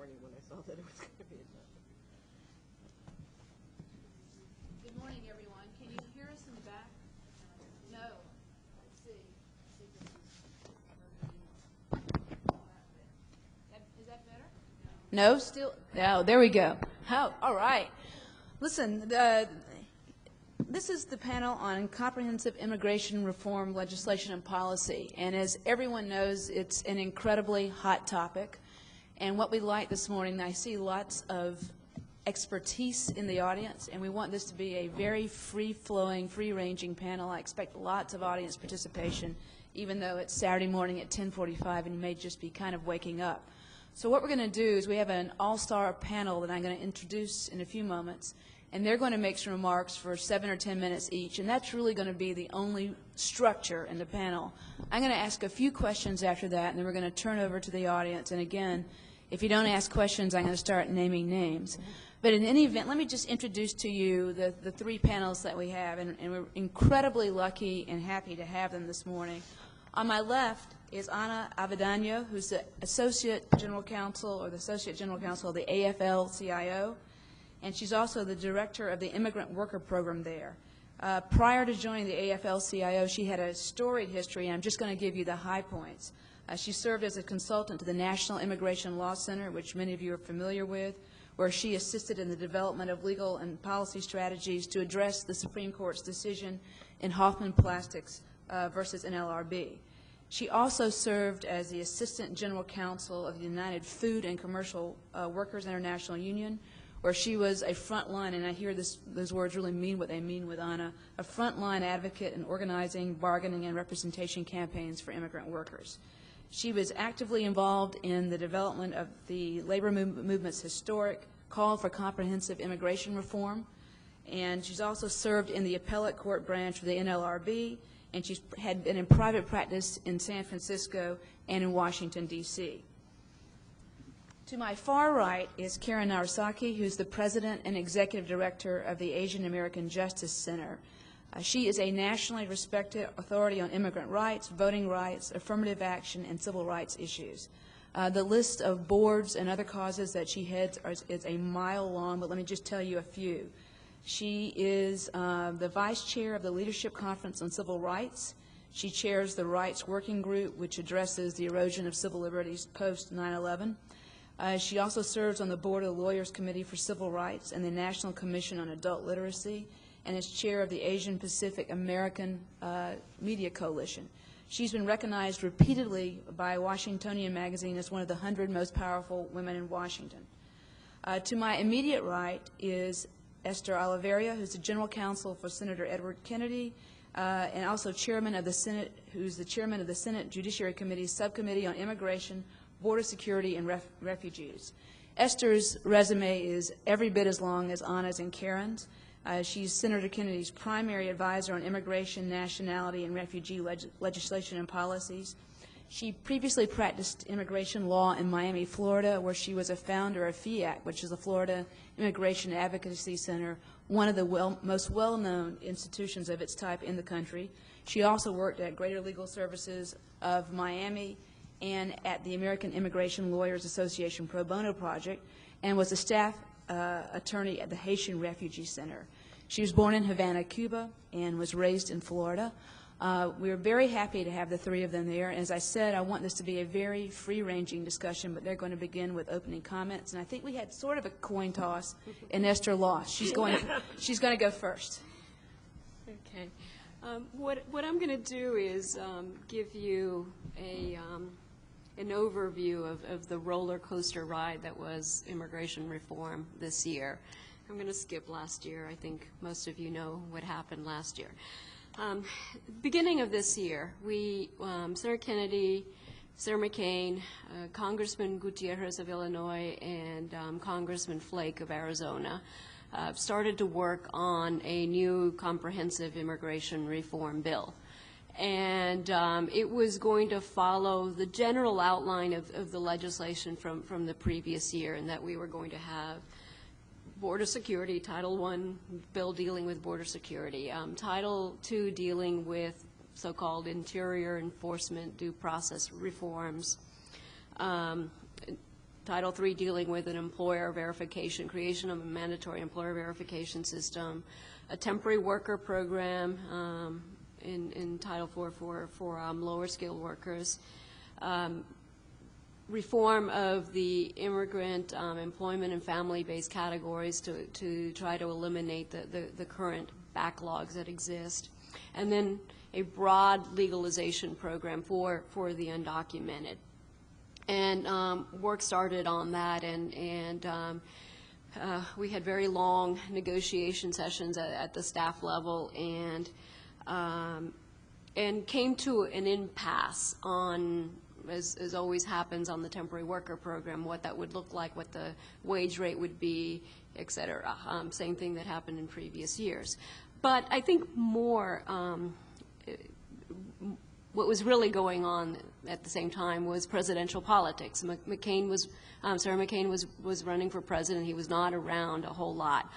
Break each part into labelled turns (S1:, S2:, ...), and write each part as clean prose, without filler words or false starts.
S1: morning when I saw that it was going to be adopted.
S2: Good morning, everyone. Can you hear us in the back? No. Let's see. Is that better? No, still? No, there we go. All right. Listen, this is the panel on comprehensive immigration reform legislation and policy. And as everyone knows, it's an incredibly hot topic. And what we like this morning, I see lots of expertise in the audience, and we want this to be a very free-flowing, free-ranging panel. I expect lots of audience participation, even though it's Saturday morning at 10:45 and you may just be kind of waking up. So what we're going to do is we have an all-star panel that I'm going to introduce in a few moments, and they're going to make some remarks for 7 or 10 minutes each, and that's really going to be the only structure in the panel. I'm going to ask a few questions after that, and then we're going to turn over to the audience. And again, if you don't ask questions, I'm going to start naming names. But in any event, let me just introduce to you the three panels that we have, and we're incredibly lucky and happy to have them this morning. On my left is Ana Avedano, who's the Associate General Counsel or the Associate General Counsel of the AFL-CIO, and she's also the Director of the Immigrant Worker Program there. Prior to joining the AFL-CIO, she had a storied history, and I'm just going to give you the high points. She served as a consultant to the National Immigration Law Center, which many of you are familiar with, where she assisted in the development of legal and policy strategies to address the Supreme Court's decision in Hoffman Plastics versus NLRB. She also served as the Assistant General Counsel of the United Food and Commercial Workers International Union, where she was a frontline, and I hear those words really mean what they mean with Ana, a frontline advocate in organizing, bargaining, and representation campaigns for immigrant workers. She was actively involved in the development of the labor movement's historic call for comprehensive immigration reform, and she's also served in the appellate court branch of the NLRB, and she's had been in private practice in San Francisco and in Washington, D.C. To my far right is Karen Narasaki, who's the President and Executive Director of the Asian American Justice Center. She is a nationally respected authority on immigrant rights, voting rights, affirmative action, and civil rights issues. The list of boards and other causes that she heads is a mile long, but let me just tell you a few. She is the Vice Chair of the Leadership Conference on Civil Rights. She chairs the Rights Working Group, which addresses the erosion of civil liberties post 9/11. She also serves on the board of the Lawyers Committee for Civil Rights and the National Commission on Adult Literacy, and is chair of the Asian Pacific American Media Coalition. She's been recognized repeatedly by Washingtonian Magazine as one of the 100 most powerful women in Washington. To my immediate right is Esther Oliveira, who's the General Counsel for Senator Edward Kennedy, and also Chairman of the Senate, who's the Chairman of the Senate Judiciary Committee's Subcommittee on Immigration, Border Security, and Refugees. Esther's resume is every bit as long as Ana's and Karen's. She's Senator Kennedy's primary advisor on immigration, nationality, and refugee legislation and policies. She previously practiced immigration law in Miami, Florida, where she was a founder of FIAC, which is the Florida Immigration Advocacy Center, one of the most well-known institutions of its type in the country. She also worked at Greater Legal Services of Miami and at the American Immigration Lawyers Association Pro Bono Project, and was a staff attorney at the Haitian Refugee Center. She was born in Havana, Cuba, and was raised in Florida. We're very happy to have the three of them there. As I said, I want this to be a very free-ranging discussion, but they're going to begin with opening comments. And I think we had sort of a coin toss, and Esther lost. She's going to go first.
S3: Okay. What I'm going to do is give you an overview of the roller coaster ride that was immigration reform this year. I'm going to skip last year. I think most of you know what happened last year. Beginning of this year, we, Senator Kennedy, Senator McCain, Congressman Gutierrez of Illinois, and Congressman Flake of Arizona started to work on a new comprehensive immigration reform bill. And it was going to follow the general outline of the legislation from the previous year, and that we were going to have border security, Title I bill dealing with border security, Title II dealing with so-called interior enforcement due process reforms, Title III dealing with an employer verification, creation of a mandatory employer verification system, a temporary worker program in Title IV for lower skilled workers, reform of the immigrant employment and family-based categories to try to eliminate the current backlogs that exist, and then a broad legalization program for the undocumented. And work started on that, and we had very long negotiation sessions at the staff level, and came to an impasse on, as always happens on the temporary worker program, what that would look like, what the wage rate would be, et cetera. Same thing that happened in previous years. But I think more, what was really going on at the same time was presidential politics. Sarah McCain was running for president. He was not around a whole lot.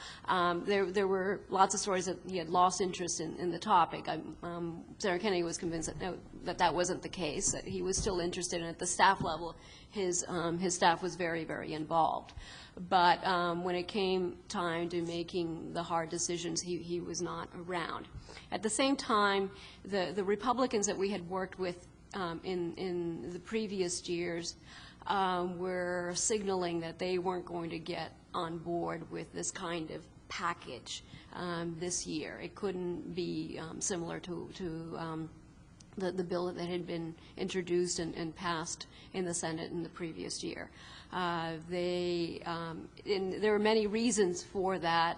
S3: There were lots of stories that he had lost interest in the topic. Senator Kennedy was convinced that wasn't the case, that he was still interested, and at the staff level, his staff was very, very involved. But when it came time to making the hard decisions, he was not around. At the same time, the Republicans that we had worked with in the previous years were signaling that they weren't going to get on board with this kind of package this year. It couldn't be similar to the bill that had been introduced and passed in the Senate in the previous year. There were many reasons for that,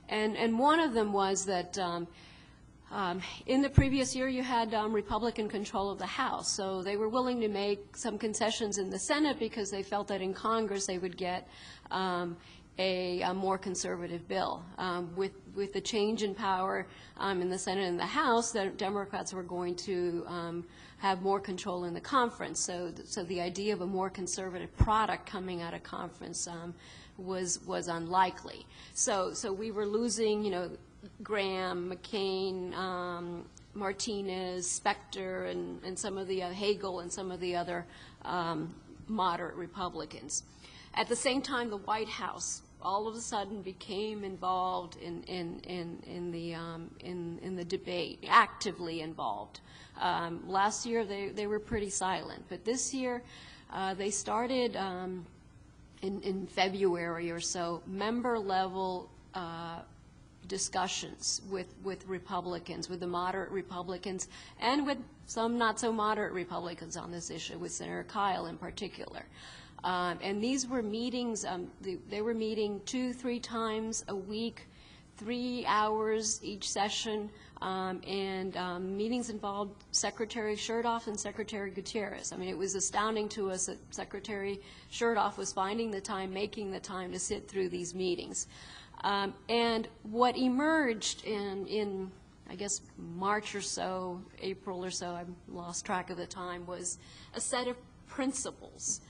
S3: and one of them was that in the previous year you had Republican control of the House, so they were willing to make some concessions in the Senate because they felt that in Congress they would get a more conservative bill. With the change in power in the Senate and the House, the Democrats were going to have more control in the conference. So the idea of a more conservative product coming out of conference was unlikely. So we were losing, Graham, McCain, Martinez, Specter, and some of the Hagel and some of the other moderate Republicans. At the same time, the White House all of a sudden became involved in the debate, actively involved. Last year they were pretty silent, but this year they started in February or so member-level discussions with Republicans, with the moderate Republicans, and with some not so moderate Republicans on this issue, with Senator Kyle in particular. And these were meetings, they were meeting 2-3 times a week, 3 hours each session, and meetings involved Secretary Chertoff and Secretary Gutierrez. I mean, it was astounding to us that Secretary Chertoff was finding the time, making the time to sit through these meetings. And what emerged in, I guess, March or so, April or so, I've lost track of the time, was a set of principles,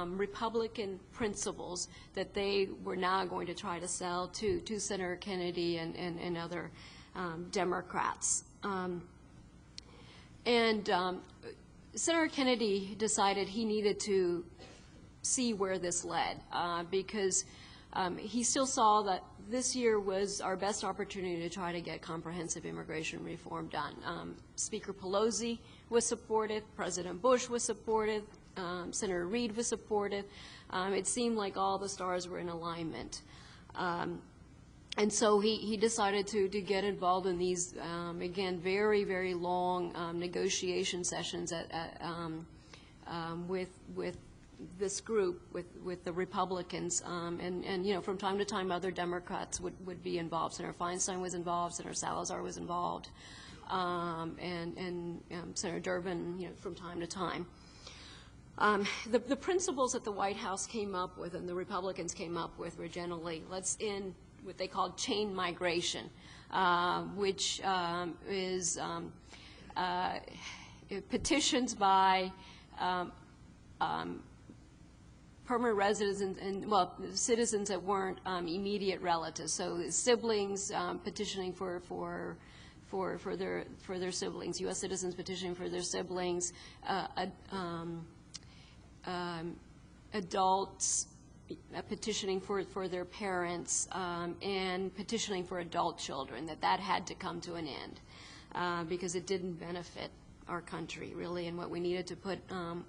S3: Republican principles that they were now going to try to sell to Senator Kennedy and other Democrats. Senator Kennedy decided he needed to see where this led because he still saw that this year was our best opportunity to try to get comprehensive immigration reform done. Speaker Pelosi was supportive, President Bush was supportive, Senator Reid was supportive. It seemed like all the stars were in alignment. And so he decided to get involved in these, again, very, very long negotiation sessions with this group, with the Republicans, and from time to time other Democrats would be involved. Senator Feinstein was involved, Senator Salazar was involved, and Senator Durbin, from time to time. The principles that the White House came up with and the Republicans came up with were generally, let's end what they called chain migration, which is petitions by permanent residents and citizens that weren't immediate relatives. So siblings petitioning for their siblings, U.S. citizens petitioning for their siblings, adults petitioning for their parents and petitioning for adult children, that had to come to an end because it didn't benefit our country, really, and what we needed to put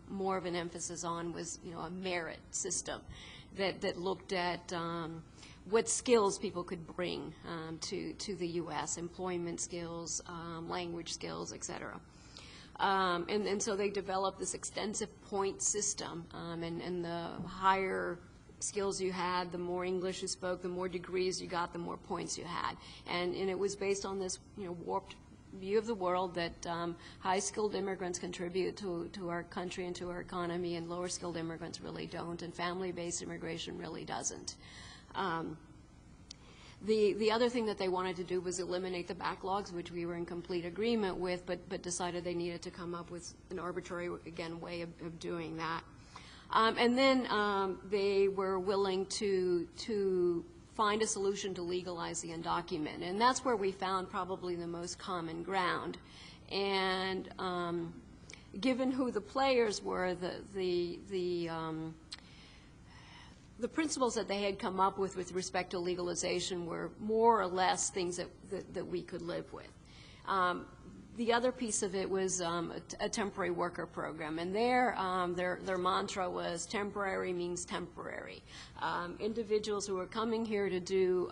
S3: more of an emphasis on was, a merit system that looked at what skills people could bring to the U.S., employment skills, language skills, et cetera. And so they developed this extensive point system, and the higher skills you had, the more English you spoke, the more degrees you got, the more points you had. And it was based on this, warped view of the world that high-skilled immigrants contribute to our country and to our economy, and lower-skilled immigrants really don't, and family-based immigration really doesn't. The other thing that they wanted to do was eliminate the backlogs, which we were in complete agreement with, but decided they needed to come up with an arbitrary, again, way of doing that. And then they were willing to find a solution to legalize the undocumented, and that's where we found probably the most common ground. And given who the players were, the principles that they had come up with respect to legalization were more or less things that we could live with. The other piece of it was a temporary worker program, and their mantra was temporary means temporary. Individuals who were coming here to do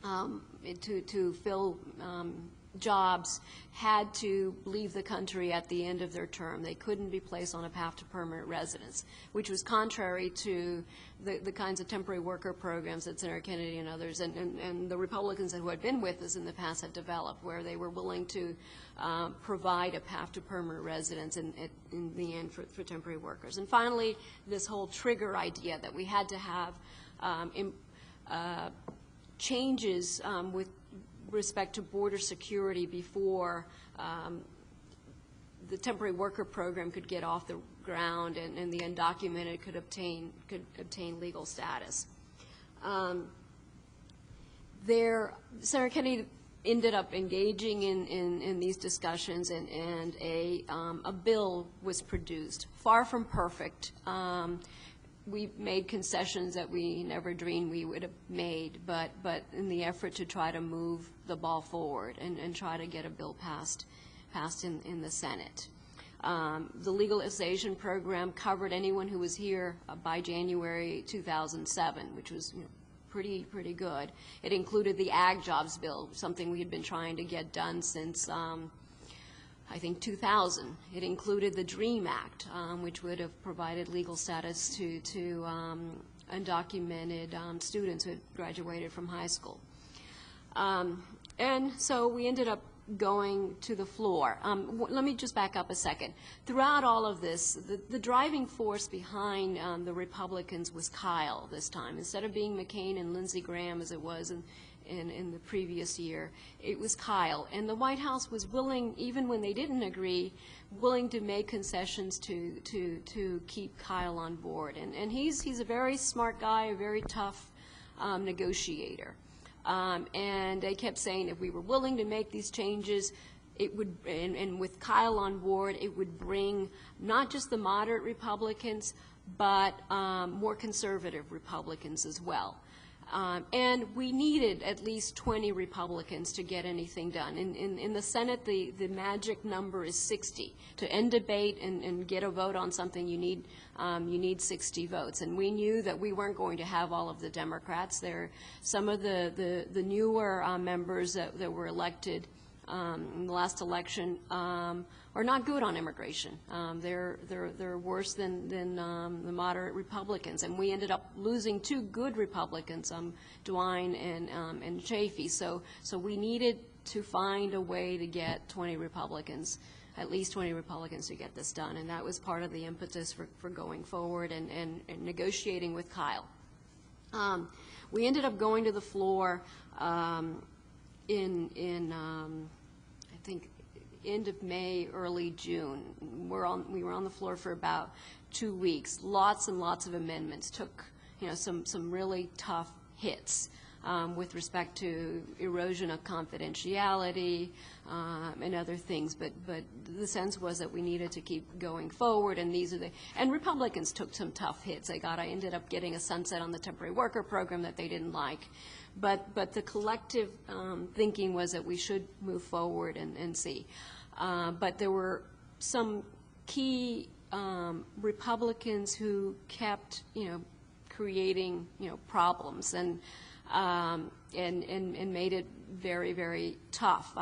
S3: to fill jobs had to leave the country at the end of their term. They couldn't be placed on a path to permanent residence, which was contrary to the kinds of temporary worker programs that Senator Kennedy and others and the Republicans who had been with us in the past had developed, where they were willing to provide a path to permanent residence in the end for temporary workers. And finally, this whole trigger idea that we had to have changes with respect to border security before the temporary worker program could get off the ground and the undocumented could obtain legal status. Senator Kennedy ended up engaging in these discussions, and a bill was produced. Far from perfect. We made concessions that we never dreamed we would have made, but in the effort to try to move the ball forward and try to get a bill passed in the Senate. The legalization program covered anyone who was here by January 2007, which was pretty good. It included the Ag Jobs Bill, something we had been trying to get done since I think 2000. It included the DREAM Act, which would have provided legal status to undocumented students who had graduated from high school. And so we ended up going to the floor. Let me just back up a second. Throughout all of this, the driving force behind the Republicans was Kyle this time. Instead of being McCain and Lindsey Graham as it was in the previous year, it was Kyle. And the White House was willing, even when they didn't agree, willing to make concessions to keep Kyle on board. And he's a very smart guy, a very tough negotiator. And they kept saying if we were willing to make these changes, it would, and with Kyle on board, it would bring not just the moderate Republicans, but more conservative Republicans as well. And we needed at least 20 Republicans to get anything done. In the Senate, the magic number is 60. To end debate and get a vote on something, you need 60 votes. And we knew that we weren't going to have all of the Democrats. Some of the newer members that were elected in the last election are not good on immigration. They're worse than the moderate Republicans, and we ended up losing two good Republicans, DeWine and Chafee. So we needed to find a way to get 20 Republicans, at least 20 Republicans, to get this done, and that was part of the impetus for going forward and negotiating with Kyle. We ended up going to the floor in I think end of May, early June. We were on the floor for about 2 weeks. Lots and lots of amendments. Took some really tough hits. with respect to erosion of confidentiality and other things. But the sense was that we needed to keep going forward, and and Republicans took some tough hits. I ended up getting a sunset on the temporary worker program that they didn't like. But the collective thinking was that we should move forward and see. But there were some key Republicans who kept, creating, problems and made it very, very tough.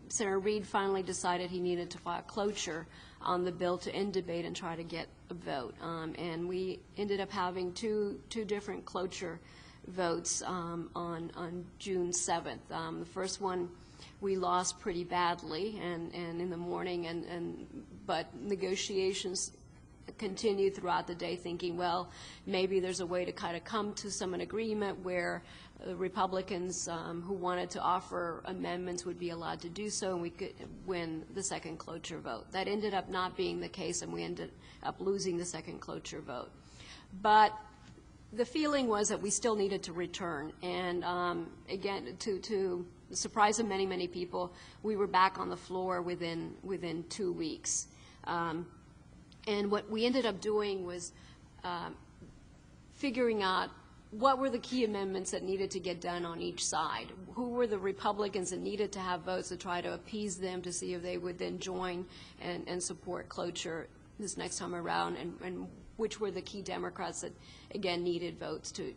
S3: Senator Reid finally decided he needed to file cloture on the bill to end debate and try to get a vote. And we ended up having two different cloture votes on June 7th. The first one we lost pretty badly, and in the morning, but negotiations continued throughout the day, thinking, well, maybe there's a way to kind of come to an agreement where Republicans who wanted to offer amendments would be allowed to do so, and we could win the second cloture vote. That ended up not being the case, and we ended up losing the second cloture vote. But the feeling was that we still needed to return, and again, to the surprise of many, many people, we were back on the floor within 2 weeks. And what we ended up doing was figuring out what were the key amendments that needed to get done on each side. Who were the Republicans that needed to have votes to try to appease them to see if they would then join and support cloture this next time around, and which were the key Democrats that, again, needed votes to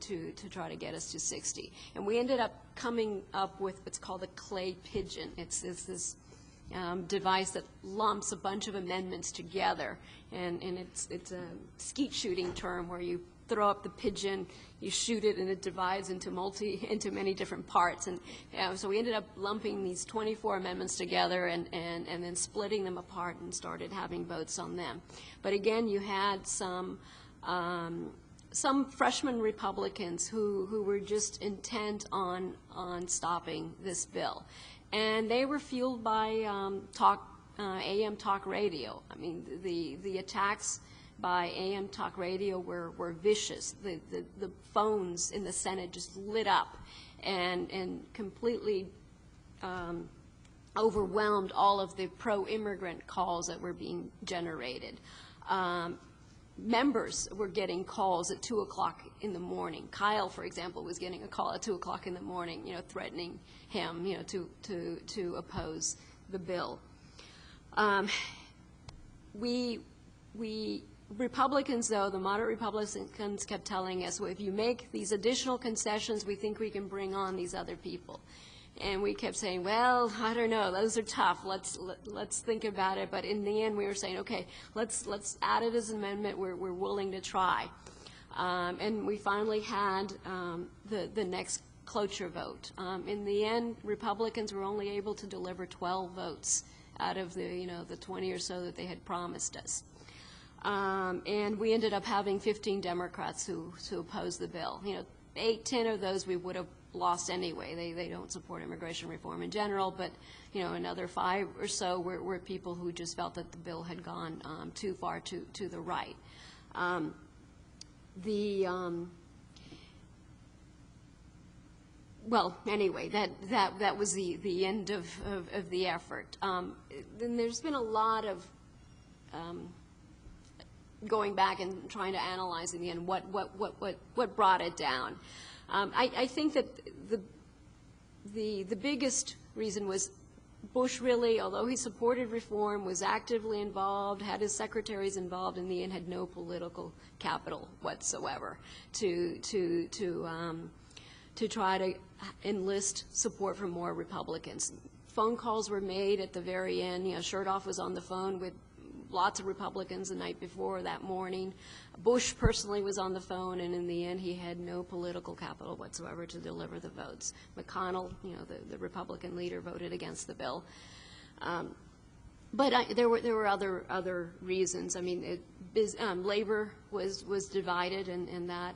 S3: try to get us to 60. And we ended up coming up with what's called a clay pigeon. It's this device that lumps a bunch of amendments together, and it's a skeet shooting term where you throw up the pigeon, you shoot it, and it divides into many different parts. And so we ended up lumping these 24 amendments together and then splitting them apart and started having votes on them. But again, you had some freshman Republicans who were just intent on stopping this bill. And they were fueled by AM talk radio. I mean, the attacks by AM talk radio were vicious. The phones in the Senate just lit up and completely overwhelmed all of the pro-immigrant calls that were being generated. Members were getting calls at 2 o'clock in the morning. Kyle, for example, was getting a call at 2 o'clock in the morning, threatening him, to oppose the bill. We Republicans, though, the moderate Republicans kept telling us, well, if you make these additional concessions, we think we can bring on these other people. And we kept saying, well, I don't know, those are tough. Let's think about it. But in the end, we were saying, okay, let's add it as an amendment. We're willing to try. And we finally had the next cloture vote. In the end, Republicans were only able to deliver 12 votes out of the 20 or so that they had promised us. And we ended up having 15 Democrats who opposed the bill. 8, 10 of those we would have lost anyway. They don't support immigration reform in general, but another 5 or so were people who just felt that the bill had gone too far to the right. Well, anyway, that was the end of the effort. Then there's been a lot of going back and trying to analyze in the end what brought it down. I think that the biggest reason was Bush really, although he supported reform, was actively involved, had his secretaries involved, in the end had no political capital whatsoever to try to enlist support from more Republicans. Phone calls were made at the very end. Chertoff was on the phone with lots of Republicans the night before that morning. Bush personally was on the phone, and in the end, he had no political capital whatsoever to deliver the votes. McConnell, the Republican leader, voted against the bill. But there were other reasons. I mean, labor was divided, and that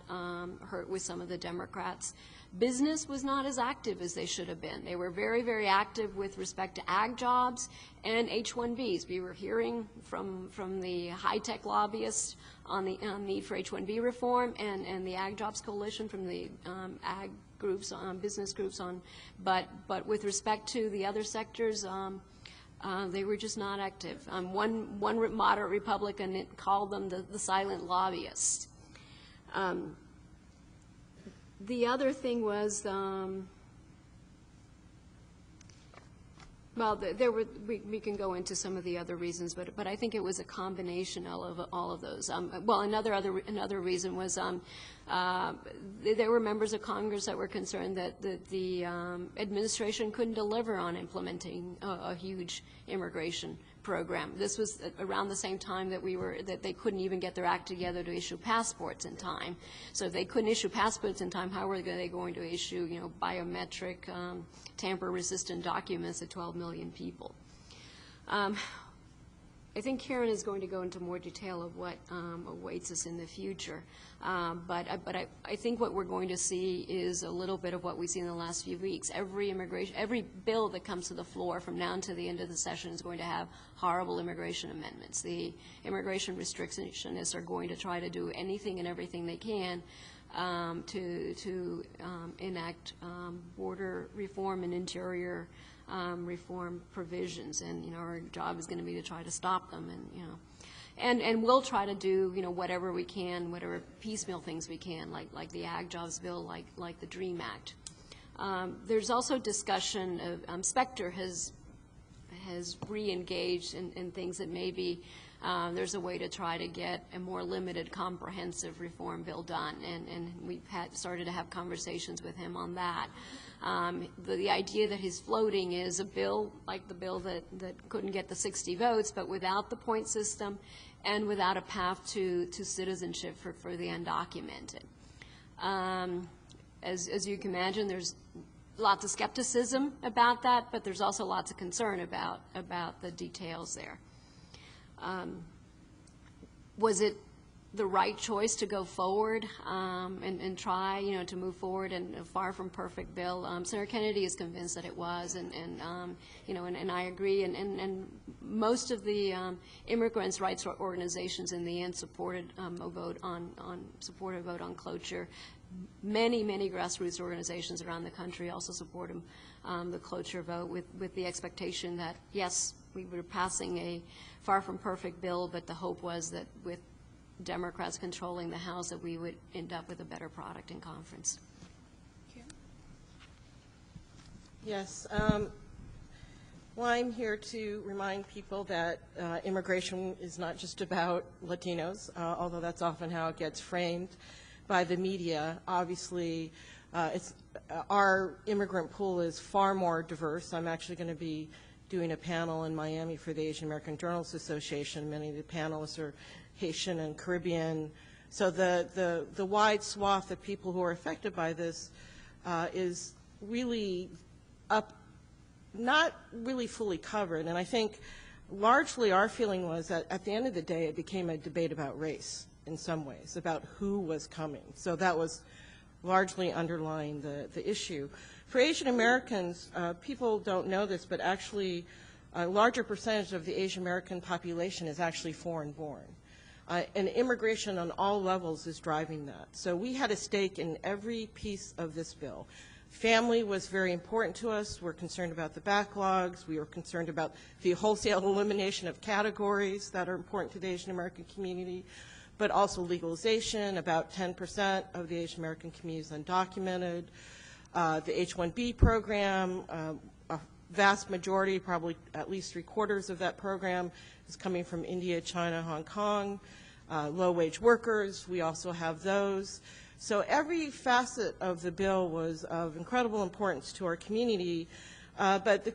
S3: hurt with some of the Democrats. Business was not as active as they should have been. They were very, very active with respect to ag jobs and H-1Bs. We were hearing from the high-tech lobbyists on the need for H-1B reform, and the Ag Jobs Coalition from the ag groups, business groups on. But with respect to the other sectors, they were just not active. One moderate Republican called them the silent lobbyists. The other thing was, well, we can go into some of the other reasons, but I think it was a combination of all of those. Well, another reason was there were members of Congress that were concerned that the administration couldn't deliver on implementing a huge immigration program. This was around the same time that they couldn't even get their act together to issue passports in time. So if they couldn't issue passports in time, how were they going to issue, biometric, tamper-resistant documents to 12 million people? I think Karen is going to go into more detail of what awaits us in the future. But I think what we're going to see is a little bit of what we've seen in the last few weeks. Every bill that comes to the floor from now until the end of the session is going to have horrible immigration amendments. The immigration restrictionists are going to try to do anything and everything they can to enact border reform and interior reform provisions, and our job is going to be to try to stop them, and we'll try to do whatever we can, whatever piecemeal things we can, like the Ag Jobs Bill, like the DREAM Act. There's also discussion of Specter has re-engaged in things that maybe there's a way to try to get a more limited, comprehensive reform bill done, and we've started to have conversations with him on that. The idea that he's floating is a bill like the bill that couldn't get the 60 votes, but without the point system and without a path to citizenship for the undocumented. As you can imagine, there's lots of skepticism about that, but there's also lots of concern about the details there. Was it the right choice to go forward and try, to move forward in a far from perfect bill? Senator Kennedy is convinced that it was, and I agree. And most of the immigrants' rights organizations in the end supported a vote on cloture. Many grassroots organizations around the country also supported the cloture vote with the expectation that, yes, we were passing a far from perfect bill, but the hope was that with Democrats controlling the House that we would end up with a better product in conference.
S1: Yes. Well, I'm here to remind people that immigration is not just about Latinos, although that's often how it gets framed by the media. Obviously, our immigrant pool is far more diverse. I'm actually going to be doing a panel in Miami for the Asian American Journalists Association. Many of the panelists are Haitian and Caribbean. So the wide swath of people who are affected by this is really not really fully covered. And I think largely our feeling was that at the end of the day it became a debate about race in some ways, about who was coming. So that was largely underlying the issue. For Asian Americans, people don't know this, but actually a larger percentage of the Asian American population is actually foreign born. And immigration on all levels is driving that. So we had a stake in every piece of this bill. Family was very important to us. We're concerned about the backlogs. We were concerned about the wholesale elimination of categories that are important to the Asian American community, but also legalization. About 10% of the Asian American community is undocumented. The H-1B program, a vast majority, probably at least 3/4 of that program is coming from India, China, Hong Kong. Low-wage workers, we also have those. So every facet of the bill was of incredible importance to our community, but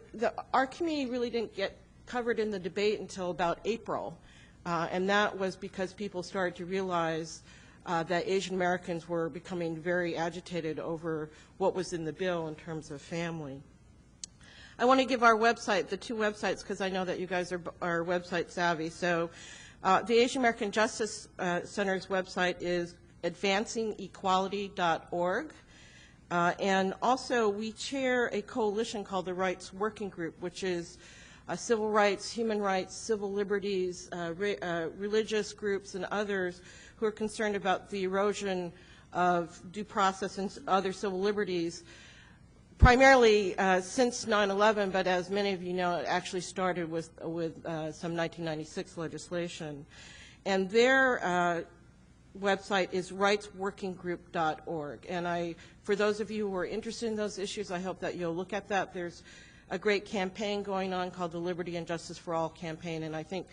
S1: our community really didn't get covered in the debate until about April, and that was because people started to realize that Asian Americans were becoming very agitated over what was in the bill in terms of family. I want to give our website, the two websites, because I know that you guys are website savvy. So the Asian American Justice Center's website is advancingequality.org. And also, we chair a coalition called the Rights Working Group, which is civil rights, human rights, civil liberties, religious groups, and others who are concerned about the erosion of due process and other civil liberties, primarily since 9/11, but as many of you know, it actually started with some 1996 legislation. And their website is rightsworkinggroup.org. And for those of you who are interested in those issues, I hope that you'll look at that. There's a great campaign going on called the Liberty and Justice for All campaign, and I think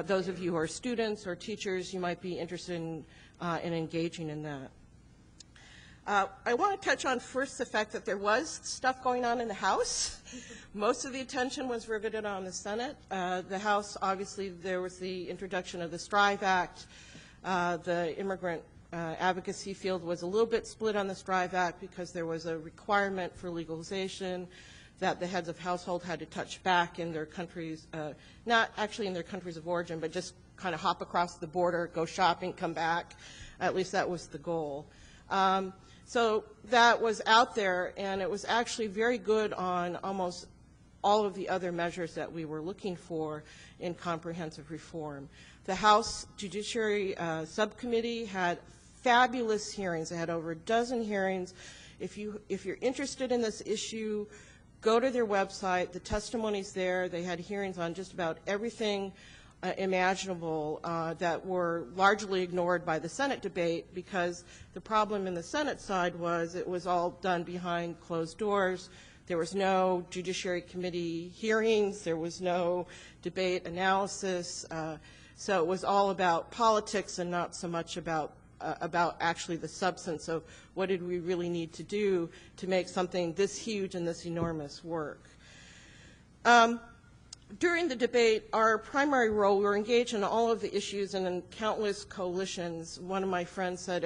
S1: those of you who are students or teachers, you might be interested in engaging in that. I want to touch on first the fact that there was stuff going on in the House. Most of the attention was riveted on the Senate. The House, obviously, there was the introduction of the Strive Act. The immigrant advocacy field was a little bit split on the Strive Act because there was a requirement for legalization that the heads of household had to touch back in their countries, not actually in their countries of origin, but just kind of hop across the border, go shopping, come back. At least that was the goal. So that was out there, and it was actually very good on almost all of the other measures that we were looking for in comprehensive reform. The House Judiciary Subcommittee had fabulous hearings. They had over a dozen hearings. If you're interested in this issue, go to their website. The testimony's there. They had hearings on just about everything imaginable that were largely ignored by the Senate debate, because the problem in the Senate side was it was all done behind closed doors. There was no Judiciary Committee hearings. There was no debate analysis. So it was all about politics and not so much about actually the substance of what did we really need to do to make something this huge and this enormous work. During the debate, our primary role, we were engaged in all of the issues and in countless coalitions. One of my friends said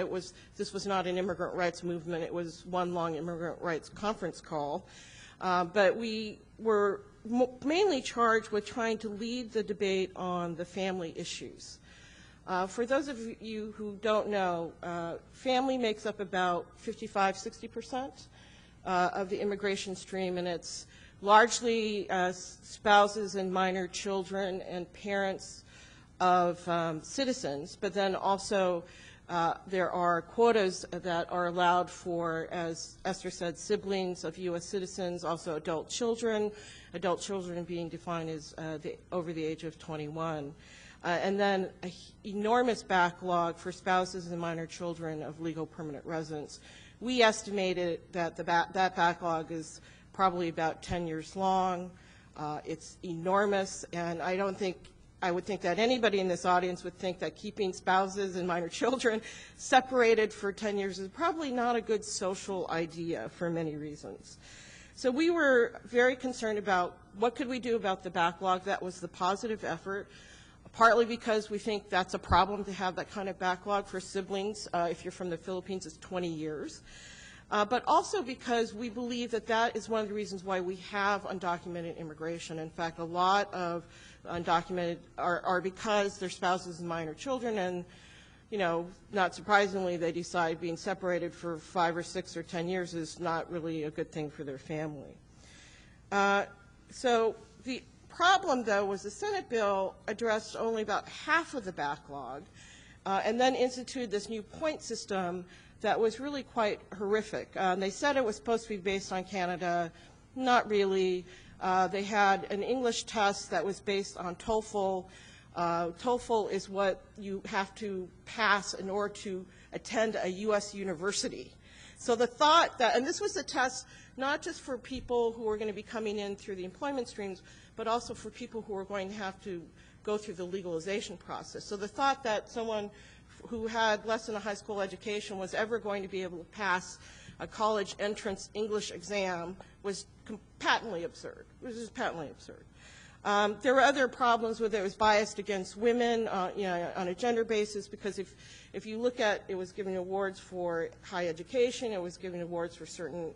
S1: this was not an immigrant rights movement, it was one long immigrant rights conference call. But we were mainly charged with trying to lead the debate on the family issues. For those of you who don't know, family makes up about 55–60% of the immigration stream, and it's largely spouses and minor children and parents of citizens, but then also there are quotas that are allowed for, as Esther said, siblings of U.S. citizens, also adult children being defined as over the age of 21. And then an enormous backlog for spouses and minor children of legal permanent residents. We estimated that that backlog is probably about 10 years long. It's enormous, and I would think that anybody in this audience would think that keeping spouses and minor children separated for 10 years is probably not a good social idea for many reasons. So we were very concerned about what could we do about the backlog. That was the positive effort, partly because we think that's a problem to have that kind of backlog for siblings. If you're from the Philippines, it's 20 years. But also because we believe that that is one of the reasons why we have undocumented immigration. In fact, a lot of undocumented are because they're spouses and minor children, and, you know, not surprisingly, they decide being separated for 5 or 6 or 10 years is not really a good thing for their family. So the problem, though, was the Senate bill addressed only about half of the backlog, and then instituted this new point system that was really quite horrific. They said it was supposed to be based on Canada. Not really. They had an English test that was based on TOEFL. TOEFL is what you have to pass in order to attend a U.S. university. So the thought that, and this was a test not just for people who are going to be coming in through the employment streams, but also for people who are going to have to go through the legalization process. So the thought that someone who had less than a high school education was ever going to be able to pass a college entrance English exam was patently absurd. It was just patently absurd. There were other problems with it. It was biased against women, you know, on a gender basis, because if you look at, it was giving awards for high education, it was giving awards for certain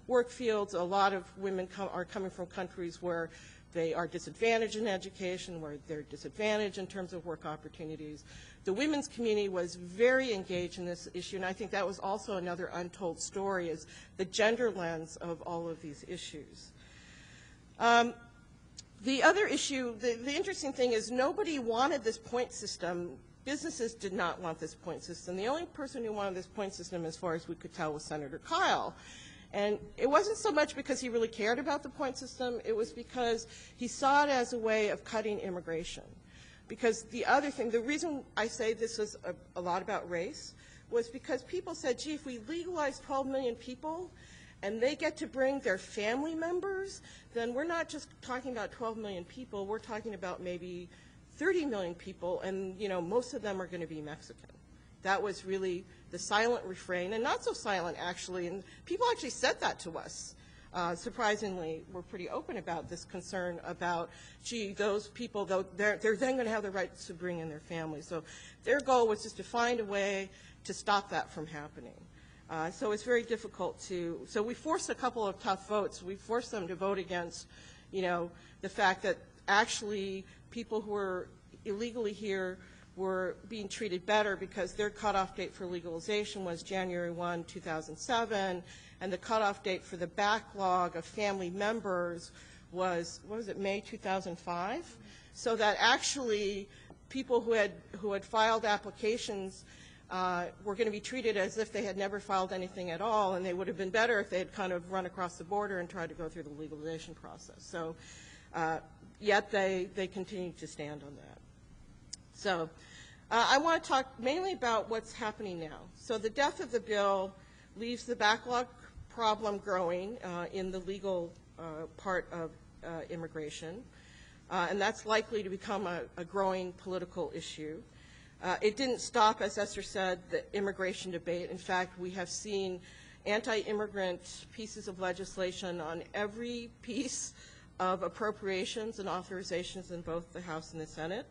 S1: work fields. A lot of women are coming from countries where they are disadvantaged in education, where they're disadvantaged in terms of work opportunities. The women's community was very engaged in this issue, and I think that was also another untold story, is the gender lens of all of these issues. The other issue, the interesting thing is nobody wanted this point system. Businesses did not want this point system. The only person who wanted this point system, as far as we could tell, was Senator Kyle. And it wasn't so much because he really cared about the point system. It was because he saw it as a way of cutting immigration. Because the other thing, the reason I say this was a lot about race, was because people said, gee, if we legalize 12 million people and they get to bring their family members, then we're not just talking about 12 million people, we're talking about maybe 30 million people, and most of them are going to be Mexican. That was really the silent refrain, and not so silent actually, and people actually said that to us. Surprisingly, we're pretty open about this concern about, gee, those people, they're then going to have the right to bring in their families. So their goal was just to find a way to stop that from happening. So it's very difficult so we forced a couple of tough votes. We forced them to vote against, the fact that actually people who were illegally here were being treated better because their cutoff date for legalization was January 1, 2007, and the cutoff date for the backlog of family members was, May 2005? So that actually people who had filed applications were going to be treated as if they had never filed anything at all, and they would have been better if they had kind of run across the border and tried to go through the legalization process. So yet they continue to stand on that. So I want to talk mainly about what's happening now. So the death of the bill leaves the backlog problem growing in the legal part of immigration, and that's likely to become a growing political issue. It didn't stop, as Esther said, the immigration debate. In fact, we have seen anti-immigrant pieces of legislation on every piece of appropriations and authorizations in both the House and the Senate.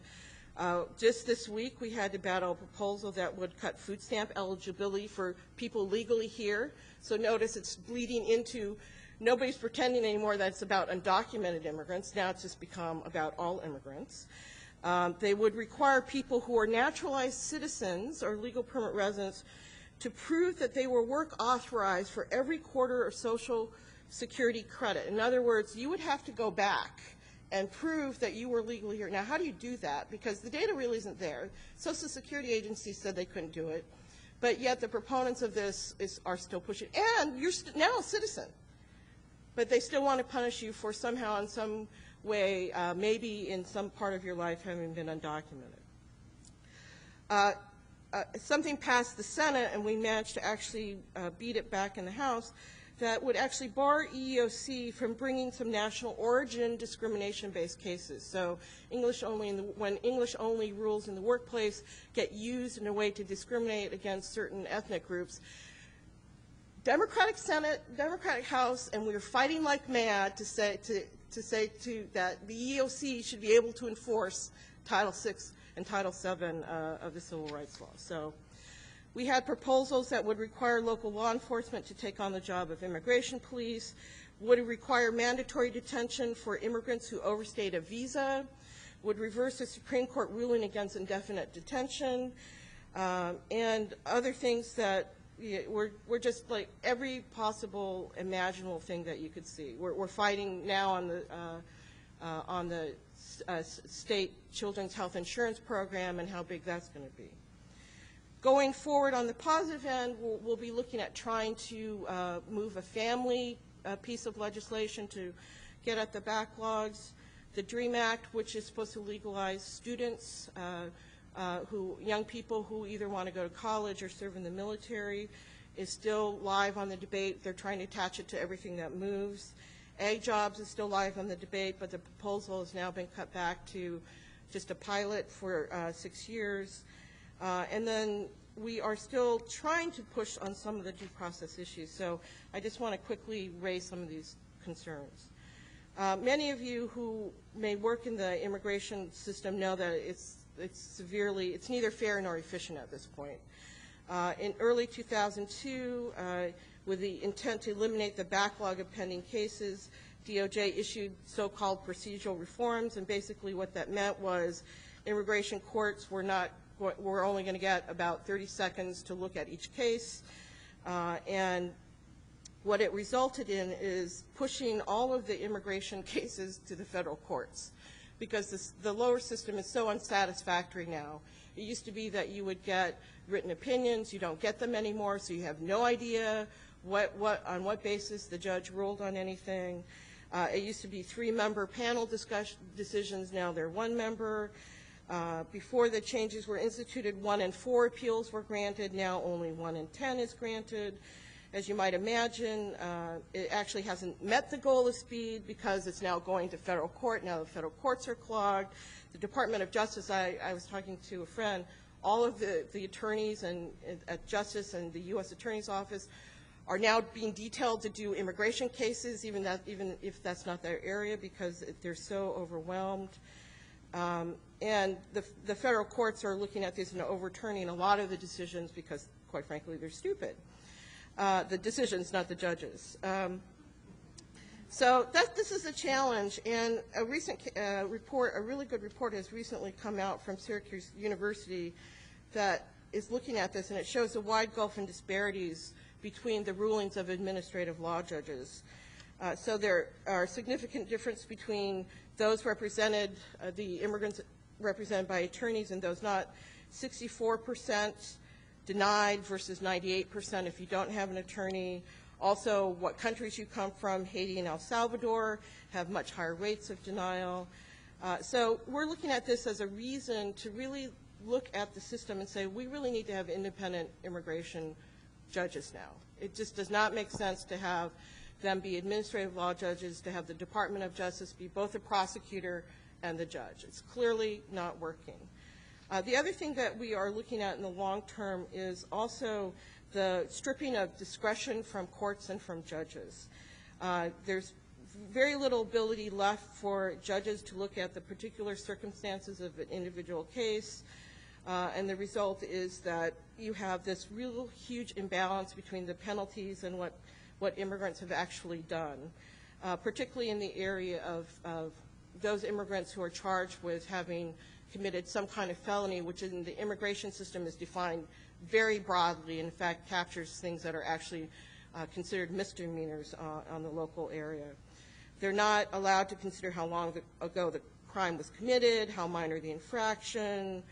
S1: Just this week, we had to battle a proposal that would cut food stamp eligibility for people legally here. So notice it's bleeding into, nobody's pretending anymore that it's about undocumented immigrants. Now it's just become about all immigrants. They would require people who are naturalized citizens or legal permanent residents to prove that they were work authorized for every quarter of Social Security credit. In other words, you would have to go back and prove that you were legally here. Now, how do you do that? Because the data really isn't there. Social Security agencies said they couldn't do it, but yet the proponents of this are still pushing. And you're now a citizen, but they still want to punish you for somehow in some way, maybe in some part of your life having been undocumented. Something passed the Senate, and we managed to actually beat it back in the House, that would actually bar EEOC from bringing some national origin discrimination-based cases. So English only when English-only rules in the workplace get used in a way to discriminate against certain ethnic groups, Democratic Senate, Democratic House, and we were fighting like mad to say that the EEOC should be able to enforce Title VI and Title VII of the Civil Rights Law. So we had proposals that would require local law enforcement to take on the job of immigration police, would require mandatory detention for immigrants who overstayed a visa, would reverse the Supreme Court ruling against indefinite detention, and other things that we're just like every possible imaginable thing that you could see. We're fighting now on the state children's health insurance program and how big that's going to be. Going forward on the positive end, we'll be looking at trying to move a family piece of legislation to get at the backlogs. The DREAM Act, which is supposed to legalize students, young people who either want to go to college or serve in the military, is still live on the debate. They're trying to attach it to everything that moves. Ag jobs is still live on the debate, but the proposal has now been cut back to just a pilot for 6 years. And then we are still trying to push on some of the due process issues. So I just want to quickly raise some of these concerns. Many of you who may work in the immigration system know that it's neither fair nor efficient at this point. In early 2002, with the intent to eliminate the backlog of pending cases, DOJ issued so-called procedural reforms, and basically what that meant was immigration courts were only going to get about 30 seconds to look at each case, and what it resulted in is pushing all of the immigration cases to the federal courts, because the lower system is so unsatisfactory now. It used to be that you would get written opinions. You don't get them anymore, so you have no idea on what basis the judge ruled on anything. It used to be 3-member panel decisions. Now they're 1-member. Before the changes were instituted, 1 in 4 appeals were granted. Now only 1 in 10 is granted. As you might imagine, it actually hasn't met the goal of speed because it's now going to federal court. Now the federal courts are clogged. The Department of Justice, I was talking to a friend, all of the attorneys at Justice and the U.S. Attorney's Office are now being detailed to do immigration cases, even if that's not their area, because they're so overwhelmed. And the federal courts are looking at this and overturning a lot of the decisions because, quite frankly, they're stupid. The decisions, not the judges. So this is a challenge, and a recent report, a really good report, has recently come out from Syracuse University that is looking at this, and it shows a wide gulf in disparities between the rulings of administrative law judges. So there are significant differences between those represented, the immigrants represented by attorneys, and those not. 64% denied versus 98% if you don't have an attorney. Also, what countries you come from, Haiti and El Salvador, have much higher rates of denial. So we're looking at this as a reason to really look at the system and say, we really need to have independent immigration judges now. It just does not make sense to have them be administrative law judges, to have the Department of Justice be both the prosecutor and the judge. It's clearly not working. The other thing that we are looking at in the long term is also the stripping of discretion from courts and from judges. There's very little ability left for judges to look at the particular circumstances of an individual case, and the result is that you have this real huge imbalance between the penalties and what immigrants have actually done, particularly in the area of those immigrants who are charged with having committed some kind of felony, which in the immigration system is defined very broadly, and in fact captures things that are actually considered misdemeanors on the local area. They're not allowed to consider how long ago the crime was committed, how minor the infraction,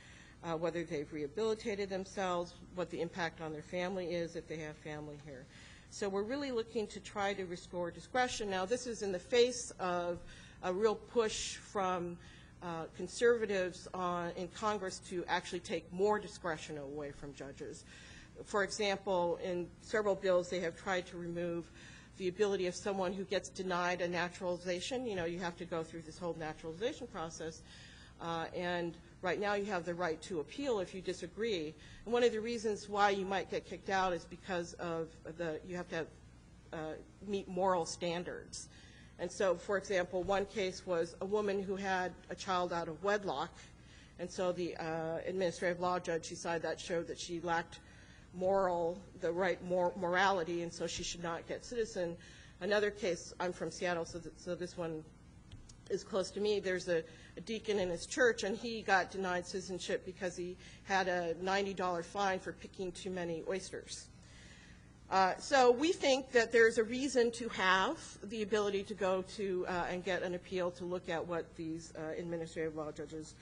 S1: whether they've rehabilitated themselves, what the impact on their family is if they have family here. So we're really looking to try to restore discretion. Now, this is in the face of a real push from conservatives in Congress to actually take more discretion away from judges. For example, in several bills, they have tried to remove the ability of someone who gets denied a naturalization. You know, you have to go through this whole naturalization process. And right now you have the right to appeal if you disagree. And one of the reasons why you might get kicked out is because of you have to meet moral standards. And so, for example, one case was a woman who had a child out of wedlock, and so the administrative law judge decided that showed that she lacked the right morality, and so she should not get citizen. Another case, I'm from Seattle, so this one is close to me. There's a deacon in his church, and he got denied citizenship because he had a $90 fine for picking too many oysters. So we think that there's a reason to have the ability to go to and get an appeal to look at what these administrative law judges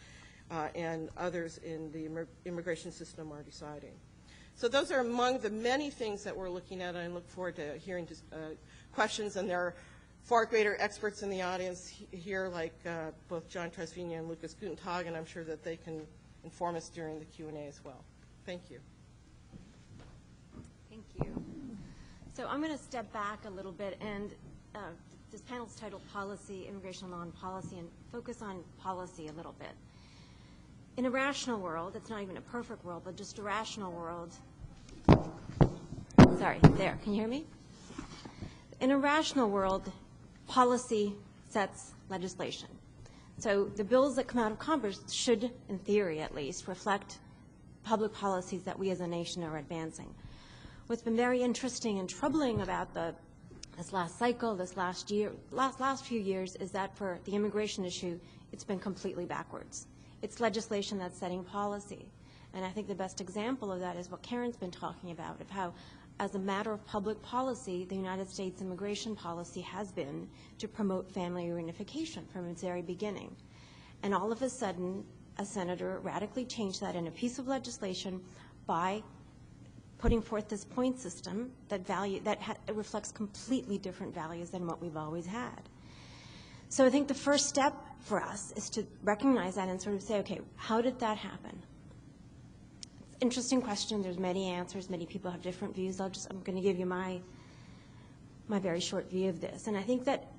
S1: and others in the immigration system are deciding. So those are among the many things that we're looking at, and I look forward to hearing questions. And there are far greater experts in the audience here, like both John Tresvigna and Lucas Gutentag, and I'm sure that they can inform us during the Q&A as well. Thank you.
S4: Thank you. So I'm going to step back a little bit, and this panel's titled Policy, Immigration Law and Policy, and focus on policy a little bit. In a rational world, it's not even a perfect world, but just a rational world. Sorry, there, can you hear me? In a rational world, policy sets legislation. So the bills that come out of Congress should, in theory at least, reflect public policies that we as a nation are advancing. What's been very interesting and troubling about this last cycle, this last few years, is that for the immigration issue, it's been completely backwards. It's legislation that's setting policy. And I think the best example of that is what Karen's been talking about, of how, as a matter of public policy, the United States immigration policy has been to promote family reunification from its very beginning. And all of a sudden, a senator radically changed that in a piece of legislation by putting forth this point system that reflects completely different values than what we've always had. So I think the first step for us is to recognize that and sort of say, okay, how did that happen? It's an interesting question. There's many answers. Many people have different views. I'm going to give you my very short view of this. And I think that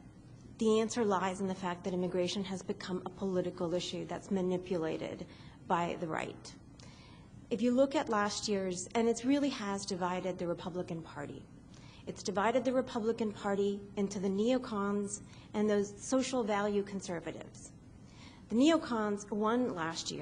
S4: the answer lies in the fact that immigration has become a political issue that's manipulated by the right. If you look at last year's, and it really has divided the Republican Party. It's divided the Republican Party into the neocons and those social value conservatives. The neocons won last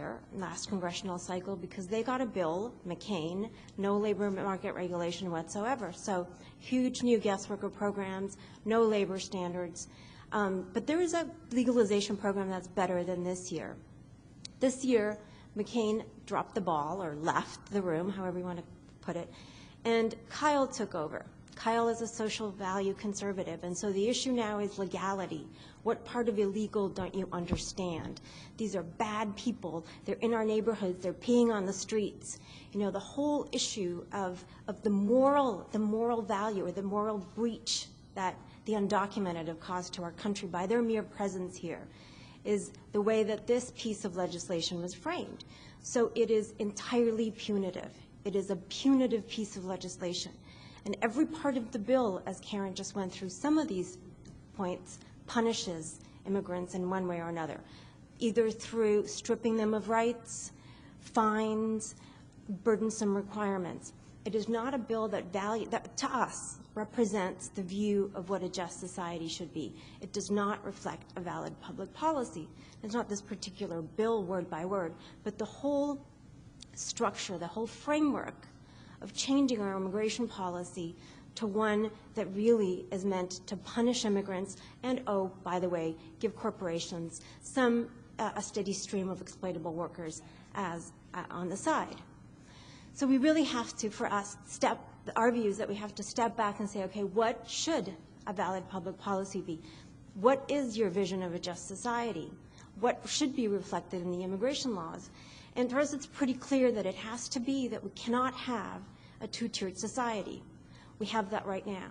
S4: congressional cycle, because they got a bill, McCain, no labor market regulation whatsoever. So huge new guest worker programs, no labor standards. But there is a legalization program that's better than this year. This year, McCain dropped the ball, or left the room, however you want to put it, and Kyle took over. Kyle is a social value conservative, and so the issue now is legality. What part of illegal don't you understand? These are bad people. They're in our neighborhoods. They're peeing on the streets. You know, the whole issue of the moral value, or the moral breach that the undocumented have caused to our country by their mere presence here, is the way that this piece of legislation was framed. So it is entirely punitive. It is a punitive piece of legislation. And every part of the bill, as Karen just went through some of these points, punishes immigrants in one way or another, either through stripping them of rights, fines, burdensome requirements. It is not a bill that to us, represents the view of what a just society should be. It does not reflect a valid public policy. It's not this particular bill word by word, but the whole structure, the whole framework of changing our immigration policy to one that really is meant to punish immigrants and, oh, by the way, give corporations a steady stream of exploitable workers as on the side. So we really have to, for us, our view is that we have to step back and say, okay, what should a valid public policy be? What is your vision of a just society? What should be reflected in the immigration laws? And for us, it's pretty clear that it has to be that we cannot have a two-tiered society. We have that right now.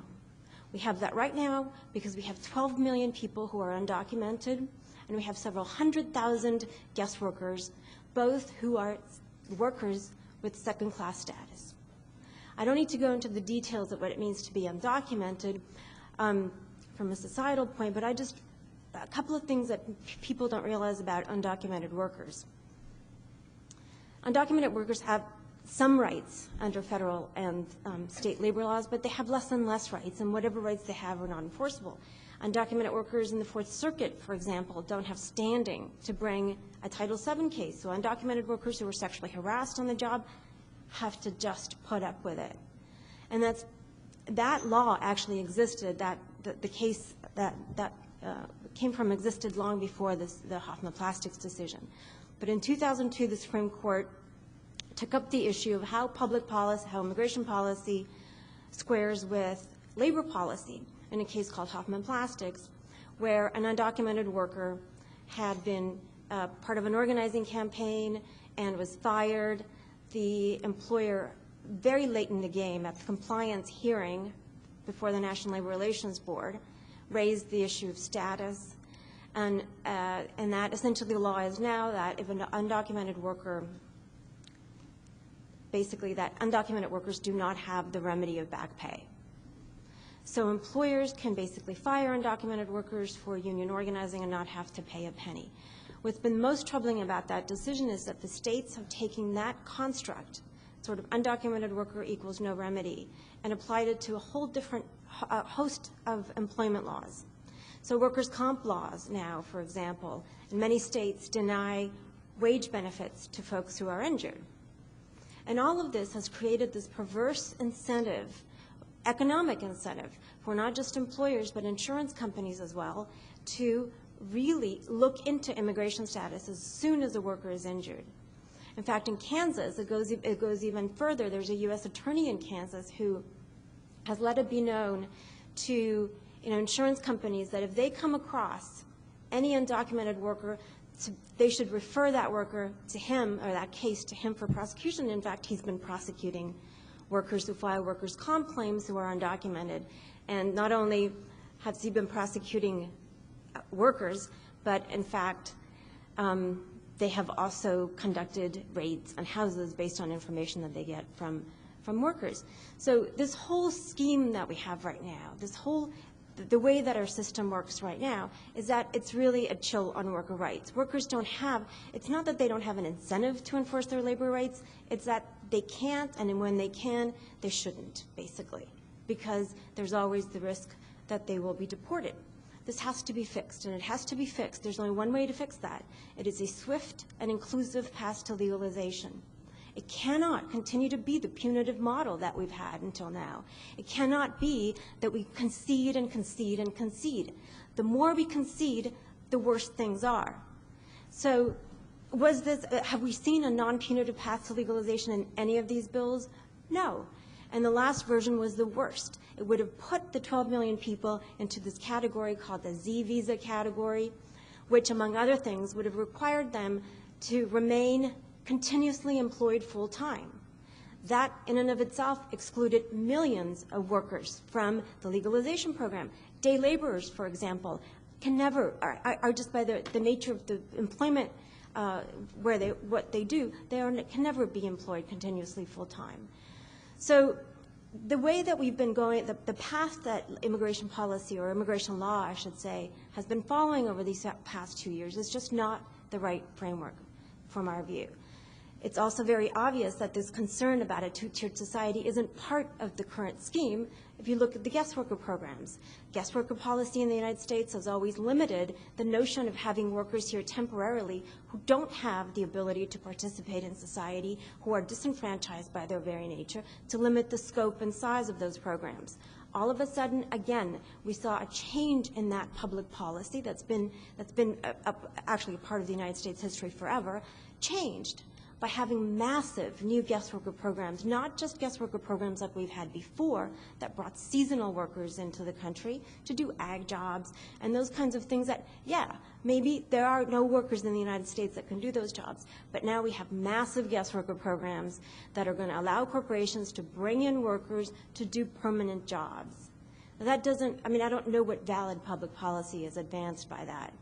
S4: We have that right now because we have 12 million people who are undocumented, and we have several 100,000 guest workers, both who are workers with second-class status. I don't need to go into the details of what it means to be undocumented from a societal point, but a couple of things that people don't realize about undocumented workers. Undocumented workers have some rights under federal and state labor laws, but they have less and less rights, and whatever rights they have are not enforceable. Undocumented workers in the Fourth Circuit, for example, don't have standing to bring a Title VII case. So undocumented workers who are sexually harassed on the job have to just put up with it. And that law actually existed, the case that came from existed long before the Hoffman Plastics decision. But in 2002, the Supreme Court took up the issue of how public policy, how immigration policy squares with labor policy in a case called Hoffman Plastics, where an undocumented worker had been part of an organizing campaign and was fired. The employer, very late in the game, at the compliance hearing before the National Labor Relations Board, raised the issue of status. And that essentially the law is now that if an undocumented worker, basically that undocumented workers do not have the remedy of back pay. So employers can basically fire undocumented workers for union organizing and not have to pay a penny. What's been most troubling about that decision is that the states have taken that construct, sort of undocumented worker equals no remedy, and applied it to a whole different host of employment laws. So workers' comp laws now, for example, in many states deny wage benefits to folks who are injured. And all of this has created this perverse incentive, economic incentive, for not just employers but insurance companies as well, to really look into immigration status as soon as a worker is injured. In fact, in Kansas, it goes even further. There's a U.S. attorney in Kansas who has let it be known to insurance companies that if they come across any undocumented worker, they should refer that worker to him, or that case to him for prosecution. In fact, he's been prosecuting workers who file workers' comp claims who are undocumented. And not only has he been prosecuting workers, but in fact, they have also conducted raids on houses based on information that they get from workers. So this whole scheme that we have right now, the way that our system works right now is that it's really a chill on worker rights. Workers don't have, it's not that they don't have an incentive to enforce their labor rights, it's that they can't, and when they can, they shouldn't, basically, because there's always the risk that they will be deported. This has to be fixed, and it has to be fixed. There's only one way to fix that. It is a swift and inclusive path to legalization. It cannot continue to be the punitive model that we've had until now. It cannot be that we concede and concede and concede. The more we concede, the worse things are. So have we seen a non-punitive path to legalization in any of these bills? No. And the last version was the worst. It would have put the 12 million people into this category called the Z visa category, which, among other things, would have required them to remain continuously employed full-time. That, in and of itself, excluded millions of workers from the legalization program. Day laborers, for example, can never, are just by the nature of the employment what they do, can never be employed continuously full-time. So the way that we've been going, the path that immigration policy, or immigration law, I should say, has been following over these past 2 years is just not the right framework from our view. It's also very obvious that this concern about a two-tiered society isn't part of the current scheme. If you look at the guest worker programs, guest worker policy in the United States has always limited the notion of having workers here temporarily who don't have the ability to participate in society, who are disenfranchised by their very nature, to limit the scope and size of those programs. All of a sudden, again, we saw a change in that public policy that's been actually a part of the United States history forever, changed by having massive new guest worker programs, not just guest worker programs like we've had before that brought seasonal workers into the country to do ag jobs and those kinds of things that, yeah, maybe there are no workers in the United States that can do those jobs, but now we have massive guest worker programs that are going to allow corporations to bring in workers to do permanent jobs. Now that doesn't, I mean, I don't know what valid public policy is advanced by that.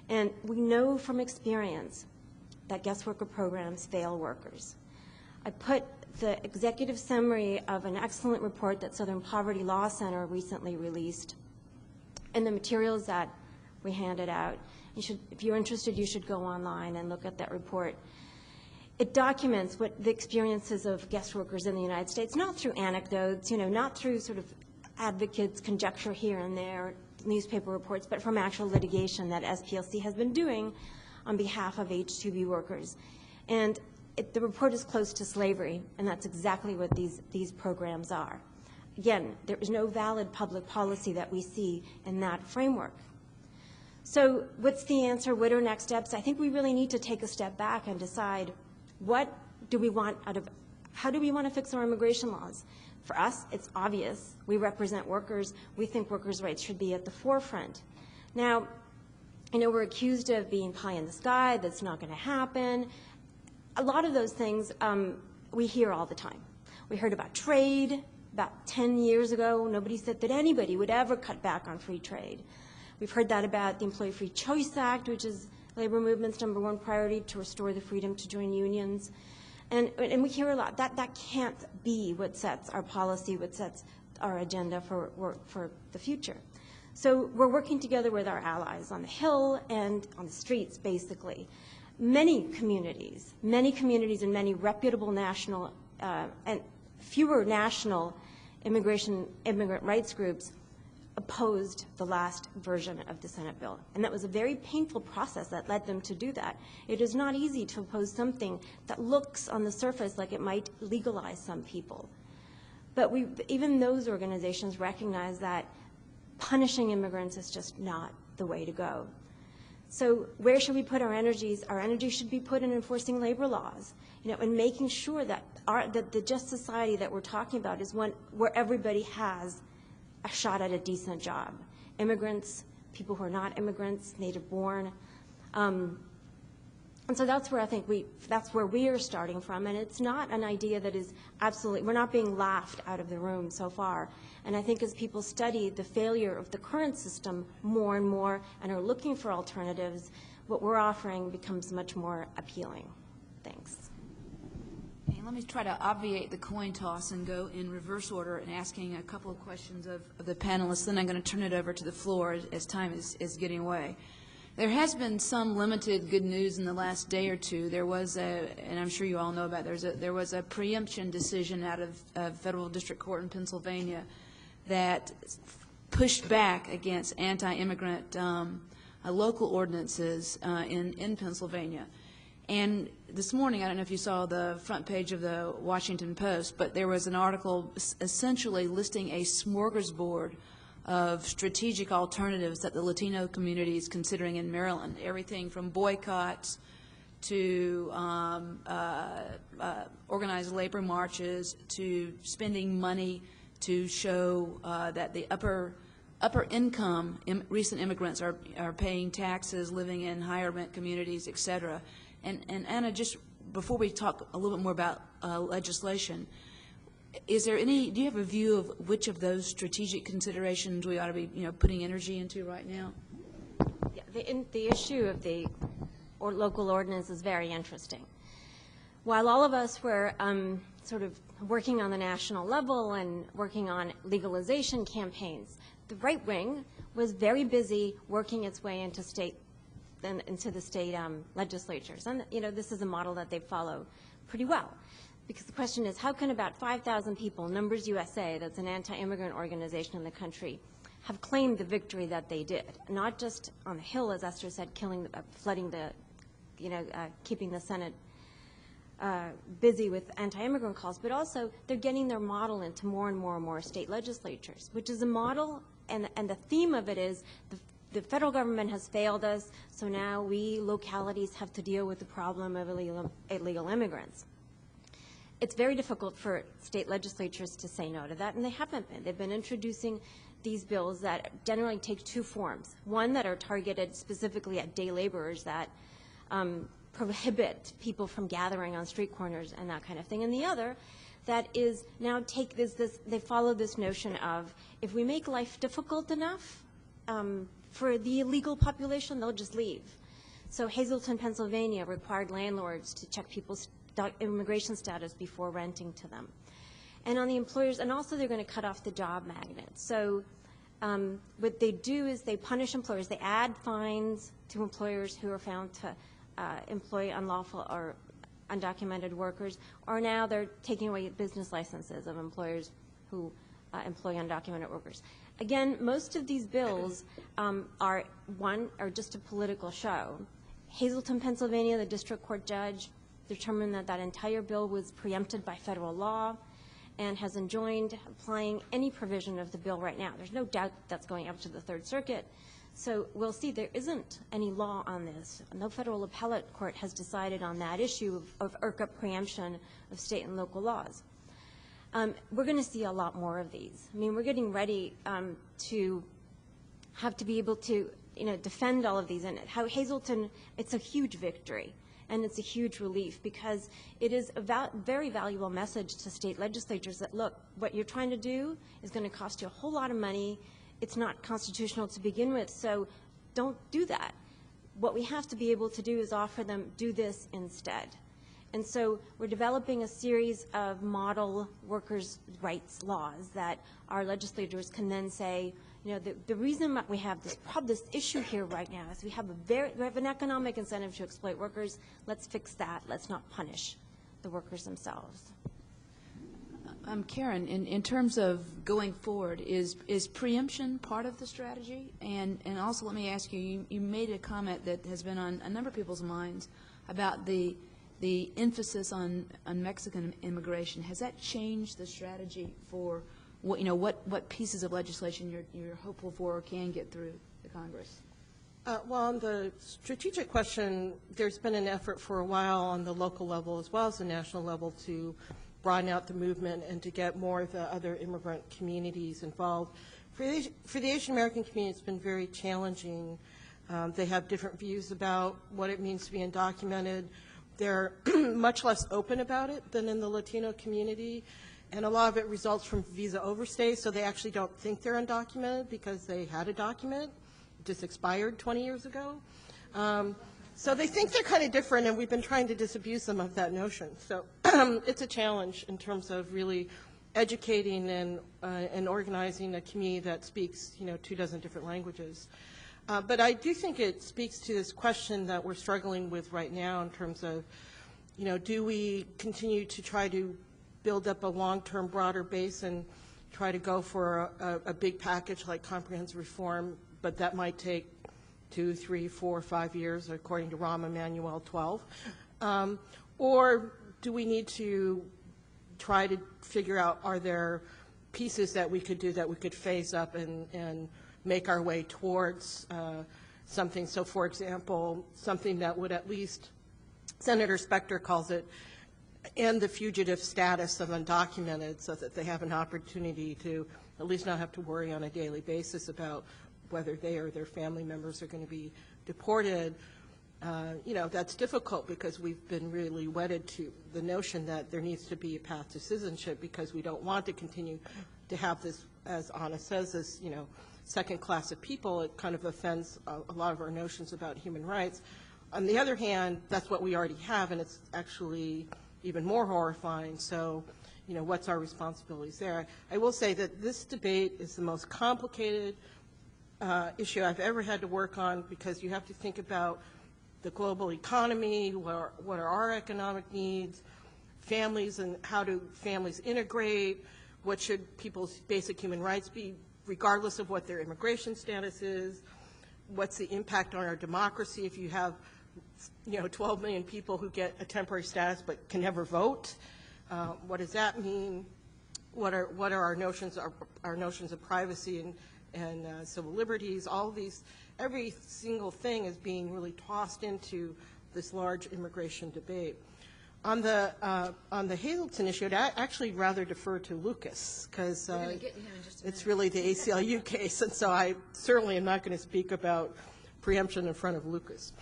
S4: And we know from experience that guest worker programs fail workers. I put the executive summary of an excellent report that Southern Poverty Law Center recently released in the materials that we handed out. If you're interested, you should go online and look at that report. It documents what the experiences of guest workers in the United States, not through anecdotes, not through sort of advocates' conjecture here and there, newspaper reports, but from actual litigation that SPLC has been doing on behalf of H-2B workers. And the report is close to slavery, and that's exactly what these programs are. Again, there is no valid public policy that we see in that framework. So what's the answer? What are next steps? I think we really need to take a step back and decide what do we want how do we want to fix our immigration laws? For us, it's obvious. We represent workers. We think workers' rights should be at the forefront. Now, we're accused of being pie in the sky, that's not going to happen. A lot of those things we hear all the time. We heard about trade about 10 years ago. Nobody said that anybody would ever cut back on free trade. We've heard that about the Employee Free Choice Act, which is labor movement's #1 priority, to restore the freedom to join unions. And we hear a lot. That can't be what sets our policy, what sets our agenda for the future. So we're working together with our allies on the Hill and on the streets, basically. Many communities and many reputable national and fewer national immigrant rights groups opposed the last version of the Senate bill. And that was a very painful process that led them to do that. It is not easy to oppose something that looks on the surface like it might legalize some people. But even those organizations recognize that punishing immigrants is just not the way to go. So where should we put our energies? Our energy should be put in enforcing labor laws, and making sure that the just society that we're talking about is one where everybody has a shot at a decent job. Immigrants, people who are not immigrants, native born. And so that's where I think that's where we are starting from. And it's not an idea that is absolutely, we're not being laughed out of the room so far. And I think as people study the failure of the current system more and more and are looking for alternatives, what we're offering becomes much more appealing. Thanks.
S2: Okay, let me try to obviate the coin toss and go in reverse order and asking a couple of questions of the panelists. Then I'm going to turn it over to the floor as time is getting away. There has been some limited good news in the last day or two. There was and I'm sure you all know about it, there was a preemption decision out of Federal District Court in Pennsylvania that pushed back against anti-immigrant local ordinances in Pennsylvania. And this morning, I don't know if you saw the front page of the Washington Post, but there was an article essentially listing a smorgasbord of strategic alternatives that the Latino community is considering in Maryland, everything from boycotts to organized labor marches to spending money to show that the upper income recent immigrants are paying taxes, living in higher rent communities, et cetera. And Anna, just before we talk a little bit more about legislation, is there any? Do you have a view of which of those strategic considerations we ought to be, putting energy into right now?
S4: Yeah, the issue of the local ordinance is very interesting. While all of us were sort of working on the national level and working on legalization campaigns, the right wing was very busy working its way into the state legislatures, and this is a model that they follow pretty well. Because the question is, how can about 5,000 people, Numbers USA, that's an anti-immigrant organization in the country, have claimed the victory that they did? Not just on the Hill, as Esther said, flooding the, keeping the Senate busy with anti-immigrant calls, but also they're getting their model into more and more and more state legislatures, which is a model, and the theme of it is the federal government has failed us, so now we localities have to deal with the problem of illegal immigrants. It's very difficult for state legislatures to say no to that, and they haven't been. They've been introducing these bills that generally take two forms. One that are targeted specifically at day laborers that prohibit people from gathering on street corners and that kind of thing, and the other that is now they follow this notion of if we make life difficult enough for the illegal population, they'll just leave. So Hazleton, Pennsylvania required landlords to check people's immigration status before renting to them. And on the employers, and also they're going to cut off the job magnets. So what they do is they punish employers. They add fines to employers who are found to employ unlawful or undocumented workers, or now they're taking away business licenses of employers who employ undocumented workers. Again, most of these bills are just a political show. Hazleton, Pennsylvania, the district court judge determined that entire bill was preempted by federal law and has enjoined applying any provision of the bill right now. There's no doubt that's going up to the Third Circuit. So we'll see there isn't any law on this. No federal appellate court has decided on that issue of IRCA preemption of state and local laws. We're going to see a lot more of these. I mean, we're getting ready to have to be able to defend all of these. And how Hazleton, it's a huge victory. And it's a huge relief because it is a very valuable message to state legislatures that, look, what you're trying to do is going to cost you a whole lot of money. It's not constitutional to begin with, so don't do that. What we have to be able to do is offer them, do this instead. And so we're developing a series of model workers' rights laws that our legislators can then say, the reason that we have this issue here right now is we have an economic incentive to exploit workers. Let's fix that. Let's not punish the workers themselves.
S2: Karen, in terms of going forward, is preemption part of the strategy? And also, let me ask you, you made a comment that has been on a number of people's minds about the emphasis on Mexican immigration. Has that changed the strategy for what pieces of legislation you're hopeful for or can get through the Congress?
S1: Well, on the strategic question, there's been an effort for a while on the local level as well as the national level to broaden out the movement and to get more of the other immigrant communities involved. For the Asian American community, it's been very challenging. They have different views about what it means to be undocumented. They're much less open about it than in the Latino community, and a lot of it results from visa overstay, so they actually don't think they're undocumented because they had a document, just expired 20 years ago. So they think they're kind of different, and we've been trying to disabuse them of that notion. So it's a challenge in terms of really educating and organizing a community that speaks, 24 different languages. But I do think it speaks to this question that we're struggling with right now in terms of, do we continue to try to build up a long-term, broader base and try to go for a big package like comprehensive reform, but that might take 2, 3, 4, 5 years, according to Rahm Emanuel 12? Or do we need to try to figure out, are there pieces that we could do that we could phase up and make our way towards something? So, for example, something that would at least, Senator Specter calls it, end the fugitive status of undocumented so that they have an opportunity to at least not have to worry on a daily basis about whether they or their family members are going to be deported. That's difficult because we've been really wedded to the notion that there needs to be a path to citizenship because we don't want to continue to have this, as Anna says, this, second class of people. It kind of offends a lot of our notions about human rights. On the other hand, that's what we already have, and it's actually even more horrifying. So, what's our responsibilities there? I will say that this debate is the most complicated issue I've ever had to work on because you have to think about the global economy, what are our economic needs, families and how do families integrate, what should people's basic human rights be regardless of what their immigration status is, what's the impact on our democracy if you have 12 million people who get a temporary status but can never vote. What does that mean? What are our notions of privacy and civil liberties? All of these, every single thing is being really tossed into this large immigration debate. On the Hazleton issue, I'd actually rather defer to Lucas because it's really the ACLU case, and so I certainly am not going to speak about preemption in front of Lucas.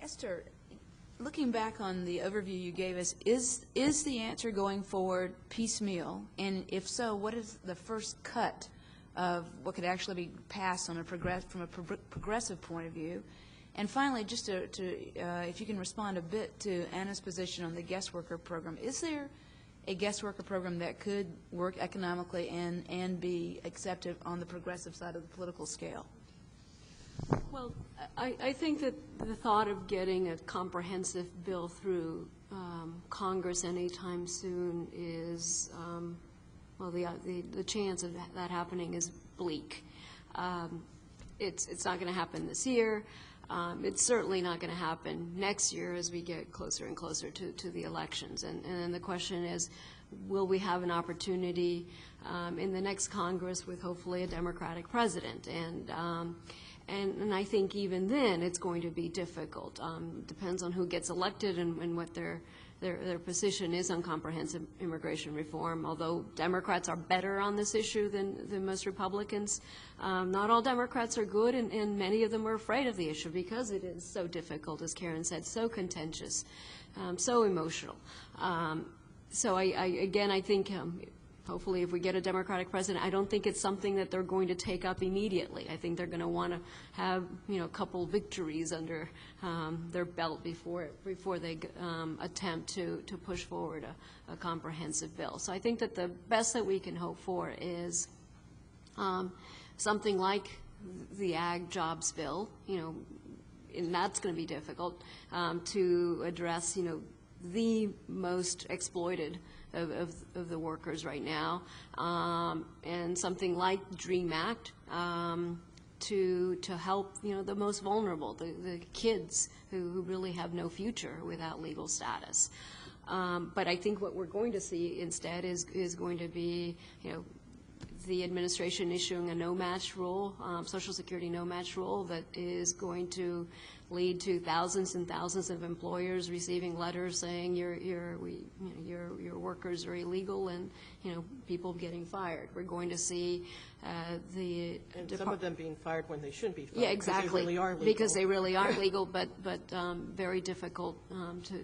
S2: Esther, looking back on the overview you gave us, is the answer going forward piecemeal? And if so, what is the first cut of what could actually be passed on from a progressive point of view? And finally, just to if you can respond a bit to Anna's position on the guest worker program, is there a guest worker program that could work economically and be accepted on the progressive side of the political scale?
S3: Well, I think that the thought of getting a comprehensive bill through Congress anytime soon is, well, the chance of that happening is bleak. It's not going to happen this year. It's certainly not going to happen next year as we get closer and closer to the elections. And then the question is, will we have an opportunity in the next Congress with hopefully a Democratic president? And I think even then it's going to be difficult. Depends on who gets elected and what their position is on comprehensive immigration reform. Although Democrats are better on this issue than most Republicans, not all Democrats are good, and many of them are afraid of the issue because it is so difficult, as Karen said, so contentious, so emotional. So I think hopefully if we get a Democratic president, I don't think it's something that they're going to take up immediately. I think they're going to want to have, a couple victories under their belt before they attempt to push forward a comprehensive bill. So I think that the best that we can hope for is something like the Ag Jobs Bill, and that's going to be difficult to address, the most exploited of the workers right now, and something like DREAM Act to help, you know, the most vulnerable, the kids who really have no future without legal status. But I think what we're going to see instead is going to be, you know, the administration issuing a no-match rule, Social Security no-match rule, that is going to lead to thousands and thousands of employers receiving letters saying your workers are illegal, and, you know, people getting fired. We're going to see and
S1: some of them being fired when they shouldn't be fired.
S3: Yeah, exactly.
S1: Because they really are legal.
S3: Because they really are legal, but very difficult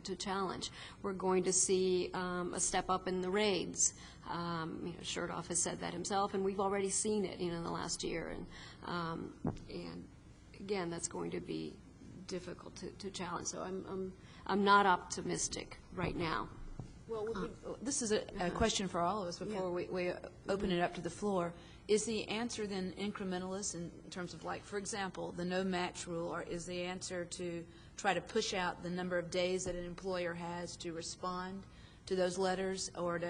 S3: to challenge. We're going to see a step up in the raids. You know, Chertoff has said that himself, and we've already seen it, you know, in the last year. And again, that's going to be difficult to challenge. So I'm not optimistic right now.
S2: Well, this is a question for all of us before we open it up to the floor. Is the answer then incrementalist in terms of, like, for example, the no-match rule, or is the answer to try to push out the number of days that an employer has to respond to those letters, or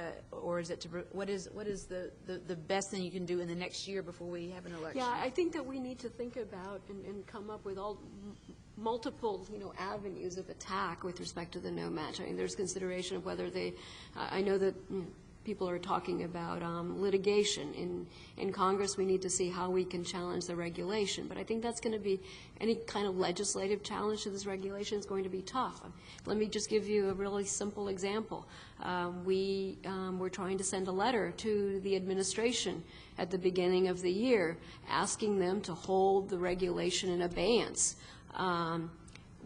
S2: is it to, what is the best thing you can do in the next year before we have an election?
S3: Yeah, I think that we need to think about and come up with multiple, you know, avenues of attack with respect to the no match. I mean, there's consideration of whether they, I know that, you know, people are talking about litigation. In Congress, we need to see how we can challenge the regulation. But I think that's going to be, any kind of legislative challenge to this regulation is going to be tough. Let me just give you a really simple example. We're trying to send a letter to the administration at the beginning of the year asking them to hold the regulation in abeyance.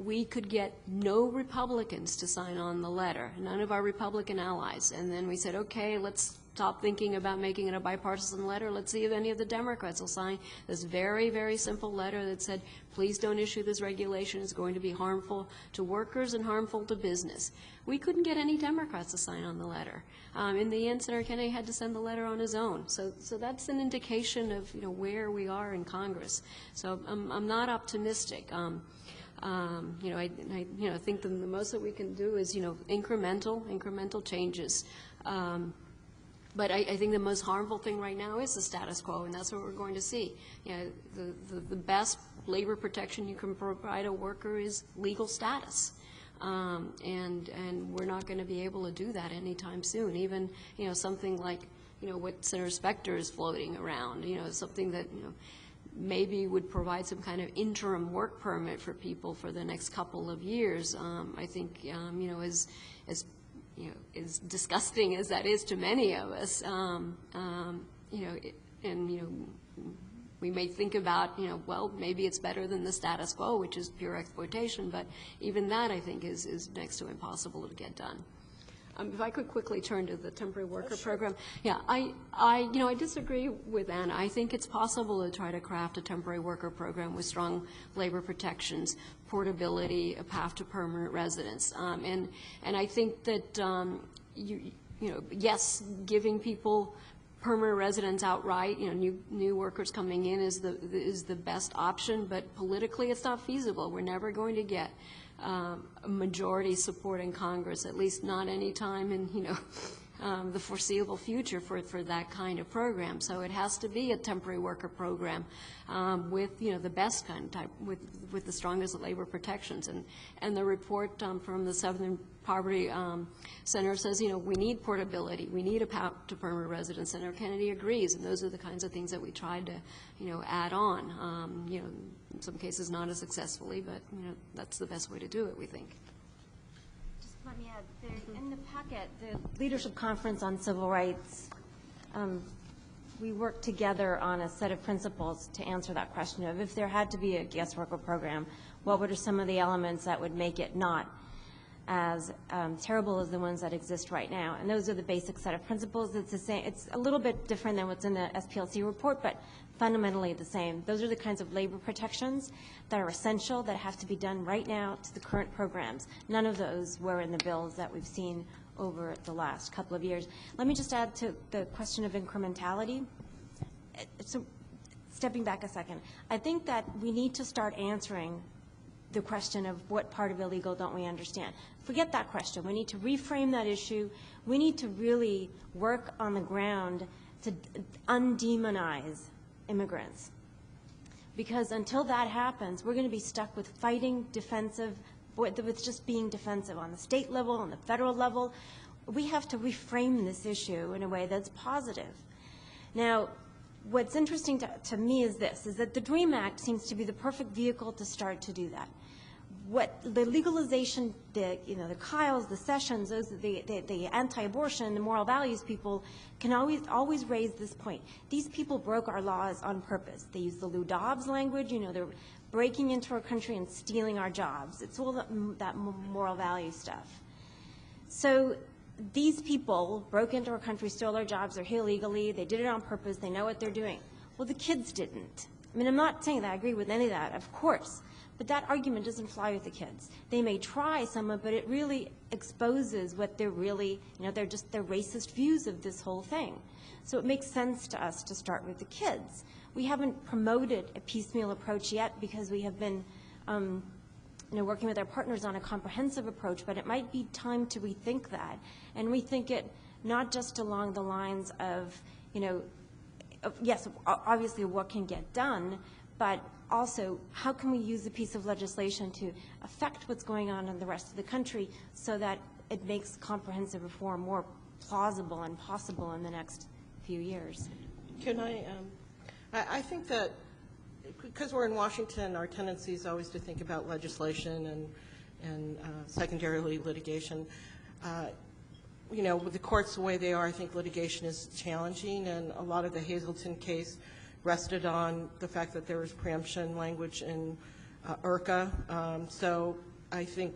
S3: We could get no Republicans to sign on the letter, none of our Republican allies. And then we said, okay, let's stop thinking about making it a bipartisan letter. Let's see if any of the Democrats will sign this very, very simple letter that said, please don't issue this regulation. It's going to be harmful to workers and harmful to business. We couldn't get any Democrats to sign on the letter. In the end, Senator Kennedy had to send the letter on his own. So that's an indication of, you know, where we are in Congress. So I'm not optimistic. You know, I think the most that we can do is, you know, incremental changes. But I think the most harmful thing right now is the status quo, and that's what we're going to see. You know, the best labor protection you can provide a worker is legal status. And we're not going to be able to do that anytime soon. Even, you know, something like, you know, what Senator Specter is floating around, you know, something that, you know, maybe would provide some kind of interim work permit for people for the next couple of years. I think, you know, as you know, as disgusting as that is to many of us, you know, and, you know, we may think about, you know, well, maybe it's better than the status quo, which is pure exploitation, but even that, I think, is next to impossible to get done. If I could quickly turn to the temporary worker program. Yeah, you know, I disagree with Anna. I think it's possible to try to craft a temporary worker program with strong labor protections, portability, a path to permanent residence. And I think that, you know, yes, giving people permanent residence outright, you know, new workers coming in is the best option, but politically it's not feasible. We're never going to get a majority support in Congress, at least not any time in, you know, the foreseeable future for that kind of program. So it has to be a temporary worker program with, you know, the best kind of type, with the strongest labor protections. And the report from the Southern Poverty Center says, you know, we need portability, we need a path to permanent residence. Senator Kennedy agrees, and those are the kinds of things that we tried to, you know, add on. You know, in some cases not as successfully, but, you know, that's the best way to do it, we think.
S4: Just let me add, in the packet, the Leadership Conference on Civil Rights, we worked together on a set of principles to answer that question of if there had to be a guest worker program, what would some of the elements that would make it not as terrible as the ones that exist right now. And those are the basic set of principles. It's the same. It's a little bit different than what's in the SPLC report, but fundamentally the same. Those are the kinds of labor protections that are essential, that have to be done right now to the current programs. None of those were in the bills that we've seen over the last couple of years. Let me just add to the question of incrementality. So stepping back a second, I think that we need to start answering the question of what part of illegal don't we understand. Forget that question. We need to reframe that issue. We need to really work on the ground to undemonize immigrants. Because until that happens, we're going to be stuck with fighting defensive, with just being defensive on the state level, on the federal level. We have to reframe this issue in a way that's positive. Now, what's interesting to me is this, is that the DREAM Act seems to be the perfect vehicle to start to do that. What the legalization, the Kyles, the Sessions, those, the anti-abortion, the moral values people can always raise this point. These people broke our laws on purpose. They use the Lou Dobbs language, they're breaking into our country and stealing our jobs. It's all that moral value stuff. So these people broke into our country, stole our jobs, they're here illegally, they did it on purpose, they know what they're doing. Well, the kids didn't. I mean, I'm not saying that I agree with any of that, of course, but that argument doesn't fly with the kids. They may try some of it, but it really exposes what they're really, they're just their racist views of this whole thing. So it makes sense to us to start with the kids. We haven't promoted a piecemeal approach yet because we have been working with our partners on a comprehensive approach, but it might be time to rethink that and rethink it not just along the lines of, yes, obviously what can get done, but also how can we use a piece of legislation to affect what's going on in the rest of the country so that it makes comprehensive reform more plausible and possible in the next few years.
S1: Can I think that because we're in Washington, our tendency is always to think about legislation and secondarily litigation. With the courts the way they are, I think litigation is challenging, and a lot of the Hazleton case rested on the fact that there was preemption language in IRCA. So I think,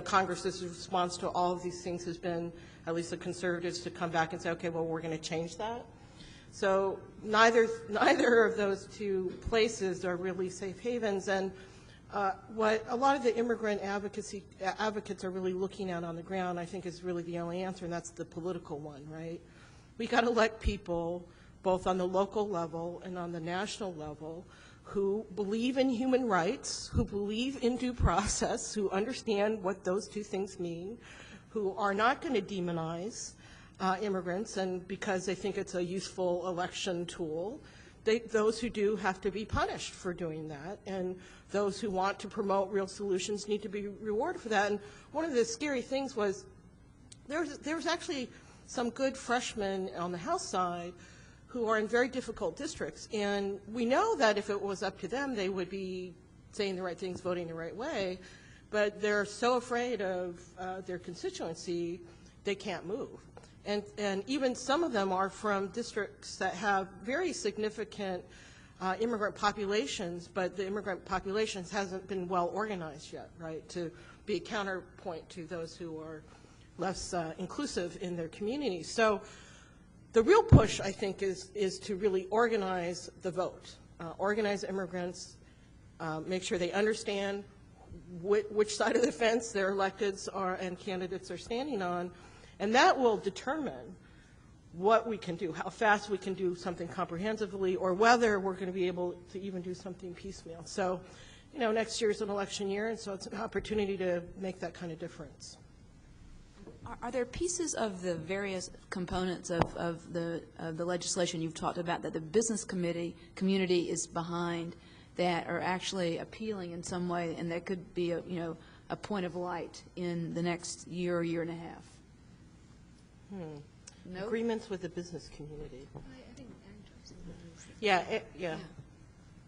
S1: Congress's response to all of these things has been, at least the conservatives, to come back and say, okay, well, we're going to change that. So neither of those two places are really safe havens, and what a lot of the immigrant advocates are really looking at on the ground, I think, is really the only answer, and that's the political one, right? We got to elect people, both on the local level and on the national level, who believe in human rights, who believe in due process, who understand what those two things mean, who are not going to demonize immigrants, and because they think it's a useful election tool, those who do have to be punished for doing that, and those who want to promote real solutions need to be rewarded for that. And one of the scary things was there was actually some good freshmen on the House side who are in very difficult districts, and we know that if it was up to them, they would be saying the right things, voting the right way, but they're so afraid of their constituency, they can't move. And even some of them are from districts that have very significant immigrant populations, but the immigrant populations hasn't been well organized yet, right, to be a counterpoint to those who are less inclusive in their communities. So the real push, I think, is to really organize the vote, organize immigrants, make sure they understand which side of the fence their electeds are and candidates are standing on, and that will determine what we can do, how fast we can do something comprehensively, or whether we're going to be able to even do something piecemeal. So, next year is an election year, and so it's an opportunity to make that kind of difference.
S2: Are there pieces of the various components of the legislation you've talked about that the business community is behind that are actually appealing in some way, and that could be a point of light in the next year or year and a half? No?
S1: Agreements with the business community.
S3: I think ag jobs is
S1: Yeah.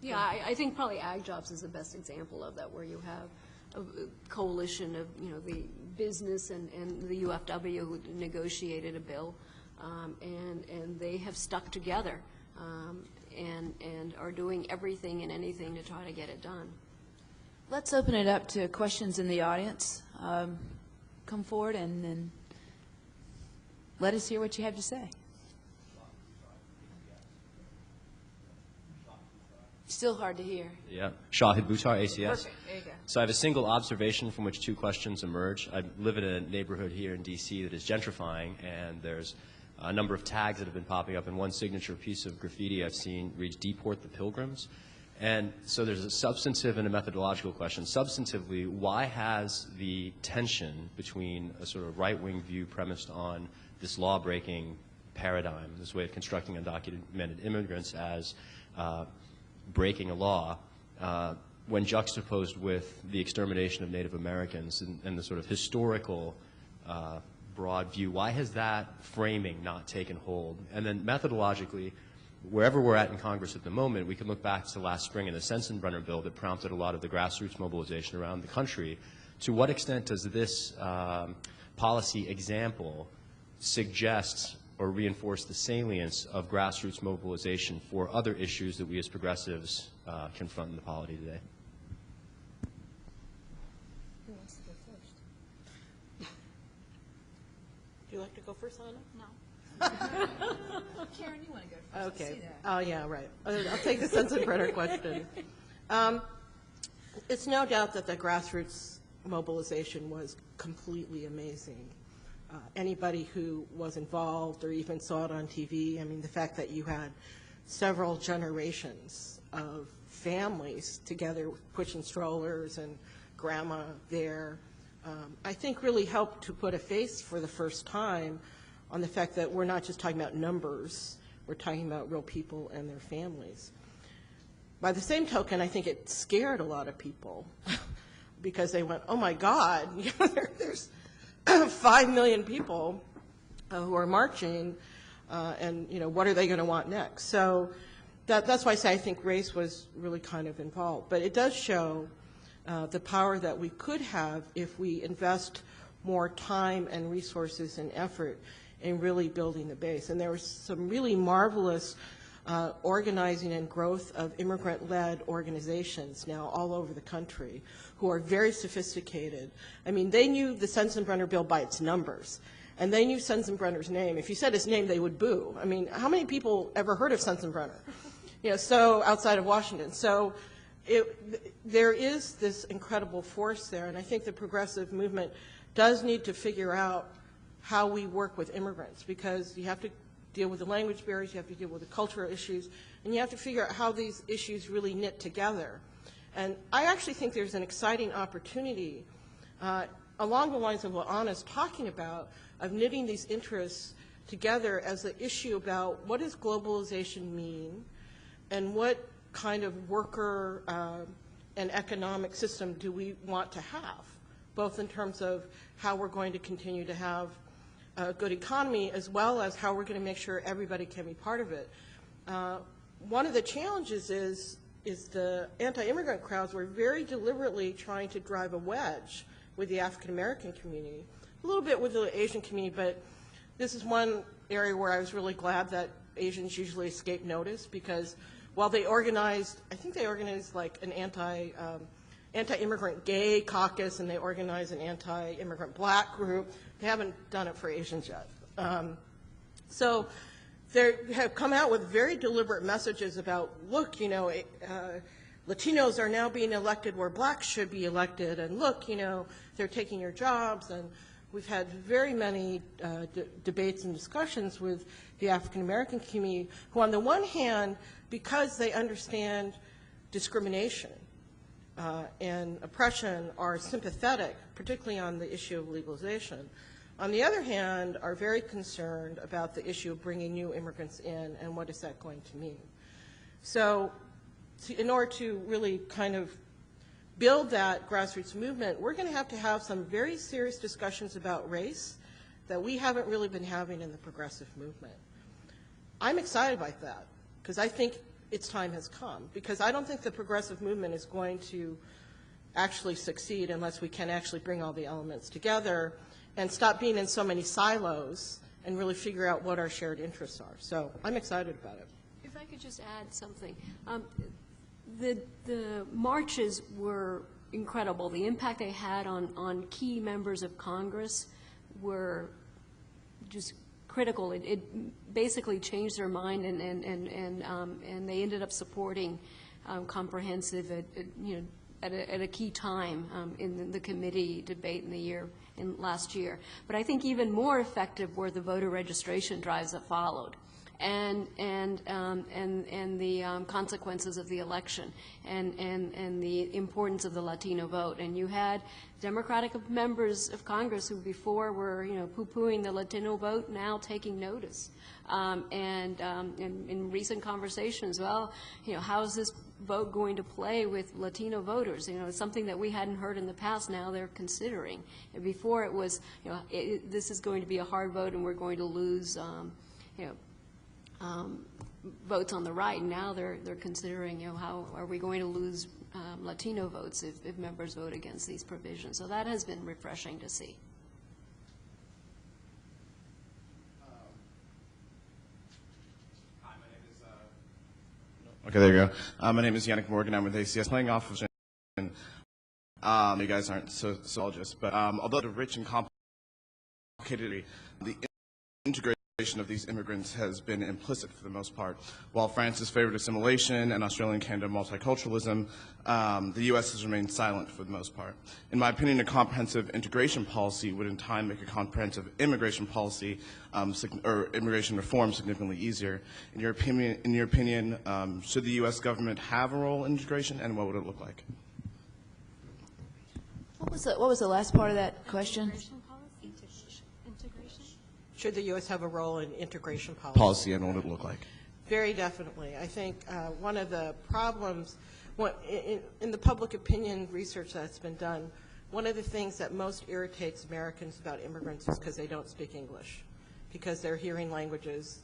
S3: Yeah, I think probably ag jobs is the best example of that, where you have a coalition of, the business and the UFW who negotiated a bill, and they have stuck together and are doing everything and anything to try to get it done.
S2: Let's open it up to questions in the audience. Come forward and let us hear what you have to say. Still hard to hear.
S5: Yeah. Shahid Buttar, ACS.
S2: Perfect. There you go.
S5: So I have a single observation from which two questions emerge. I live in a neighborhood here in D.C. that is gentrifying, and there's a number of tags that have been popping up, and one signature piece of graffiti I've seen reads, "Deport the Pilgrims." And so there's a substantive and a methodological question. Substantively, why has the tension between a sort of right-wing view premised on this law-breaking paradigm, this way of constructing undocumented immigrants as breaking a law, when juxtaposed with the extermination of Native Americans and the sort of historical broad view, why has that framing not taken hold? And then methodologically, wherever we're at in Congress at the moment, we can look back to last spring in the Sensenbrenner bill that prompted a lot of the grassroots mobilization around the country. To what extent does this policy example suggest or reinforce the salience of grassroots mobilization for other issues that we as progressives confront in the polity today?
S2: Who wants to go first?
S1: Would you like to go first, Anna?
S2: No. Karen, you want to go first?
S1: Okay.
S2: I see that.
S1: Oh, yeah, right. I'll take the Sensenbrenner question. It's no doubt that the grassroots mobilization was completely amazing. Anybody who was involved or even saw it on TV, I mean, the fact that you had several generations of families together pushing strollers and grandma there, I think really helped to put a face for the first time on the fact that we're not just talking about numbers, we're talking about real people and their families. By the same token, I think it scared a lot of people because they went, oh my God, there's 5 million people who are marching, and what are they going to want next? So that's why I say I think race was really kind of involved. But it does show the power that we could have if we invest more time and resources and effort in really building the base. And there was some really marvelous organizing and growth of immigrant-led organizations now all over the country who are very sophisticated. I mean, they knew the Sensenbrenner bill by its numbers, and they knew Sensenbrenner's name. If you said his name, they would boo. I mean, how many people ever heard of Sensenbrenner? So outside of Washington. So there is this incredible force there, and I think the progressive movement does need to figure out how we work with immigrants, because you have to deal with the language barriers, you have to deal with the cultural issues, and you have to figure out how these issues really knit together. And I actually think there's an exciting opportunity along the lines of what Anna's talking about, of knitting these interests together as an issue about what does globalization mean and what kind of worker and economic system do we want to have, both in terms of how we're going to continue to have a good economy, as well as how we're going to make sure everybody can be part of it. One of the challenges is the anti-immigrant crowds were very deliberately trying to drive a wedge with the African-American community, a little bit with the Asian community, but this is one area where I was really glad that Asians usually escape notice, because while they organized, I think they organized like an anti-immigrant gay caucus, and they organized an anti-immigrant black group. They haven't done it for Asians yet. So they have come out with very deliberate messages about, look, Latinos are now being elected where blacks should be elected, and look, they're taking your jobs. And we've had very many debates and discussions with the African-American community, who on the one hand, because they understand discrimination and oppression, are sympathetic, particularly on the issue of legalization. On the other hand, are very concerned about the issue of bringing new immigrants in and what is that going to mean. So in order to really kind of build that grassroots movement, we're going to have some very serious discussions about race that we haven't really been having in the progressive movement. I'm excited about that, because I think its time has come, because I don't think the progressive movement is going to actually succeed unless we can actually bring all the elements together and stop being in so many silos and really figure out what our shared interests are. So I'm excited about it.
S3: If I could just add something. The marches were incredible. The impact they had on key members of Congress were just critical. It basically changed their mind, and they ended up supporting comprehensive at a key time in the committee debate last year. But I think even more effective were the voter registration drives that followed. and the consequences of the election, and the importance of the Latino vote. And you had Democratic members of Congress who before were, poo-pooing the Latino vote, now taking notice. And in recent conversations, well, how is this vote going to play with Latino voters? It's something that we hadn't heard in the past. Now they're considering. And before it was, this is going to be a hard vote, and we're going to lose, votes on the right. Now they're considering, how are we going to lose Latino votes if members vote against these provisions? So that has been refreshing to see.
S6: Okay, there you go. My name is Yannick Morgan. I'm with ACS, playing off of you guys aren't sociologists, but although the rich and complicated, the integration of these immigrants has been implicit for the most part. While France has favored assimilation and Australia and Canada multiculturalism, the U.S. has remained silent for the most part. In my opinion, a comprehensive integration policy would in time make a comprehensive immigration policy or immigration reform significantly easier. In your opinion, should the U.S. government have a role in integration, and what would it look like?
S2: What was the last part of that question?
S1: Should the U.S. have a role in integration policy?
S6: And what would it look like?
S1: Very definitely. I think one of the problems, in the public opinion research that's been done, one of the things that most irritates Americans about immigrants is because they don't speak English, because they're hearing languages,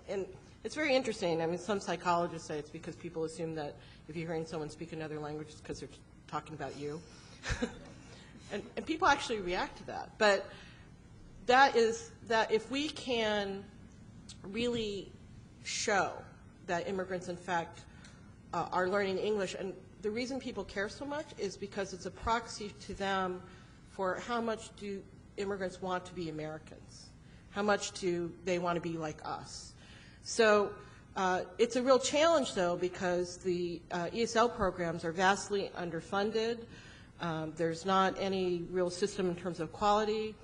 S1: and it's very interesting. I mean, some psychologists say it's because people assume that if you're hearing someone speak another language, it's because they're talking about you. and people actually react to that. But that is that if we can really show that immigrants, in fact, are learning English, and the reason people care so much is because it's a proxy to them for how much do immigrants want to be Americans, how much do they want to be like us. So it's a real challenge, though, because the ESL programs are vastly underfunded. There's not any real system in terms of quality.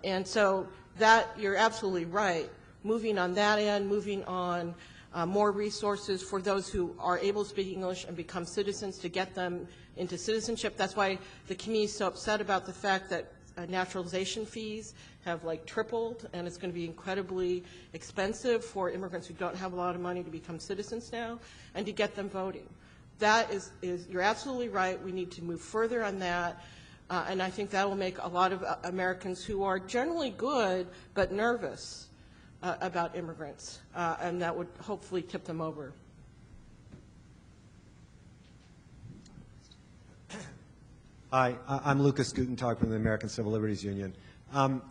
S1: And so that, you're absolutely right. Moving on that end, moving on more resources for those who are able to speak English and become citizens to get them into citizenship. That's why the community is so upset about the fact that naturalization fees have tripled, and it's going to be incredibly expensive for immigrants who don't have a lot of money to become citizens now and to get them voting. That is you're absolutely right. We need to move further on that. And I think that will make a lot of Americans who are generally good but nervous about immigrants, and that would hopefully tip them over.
S7: Hi, I'm Lucas Gutentag from the American Civil Liberties Union.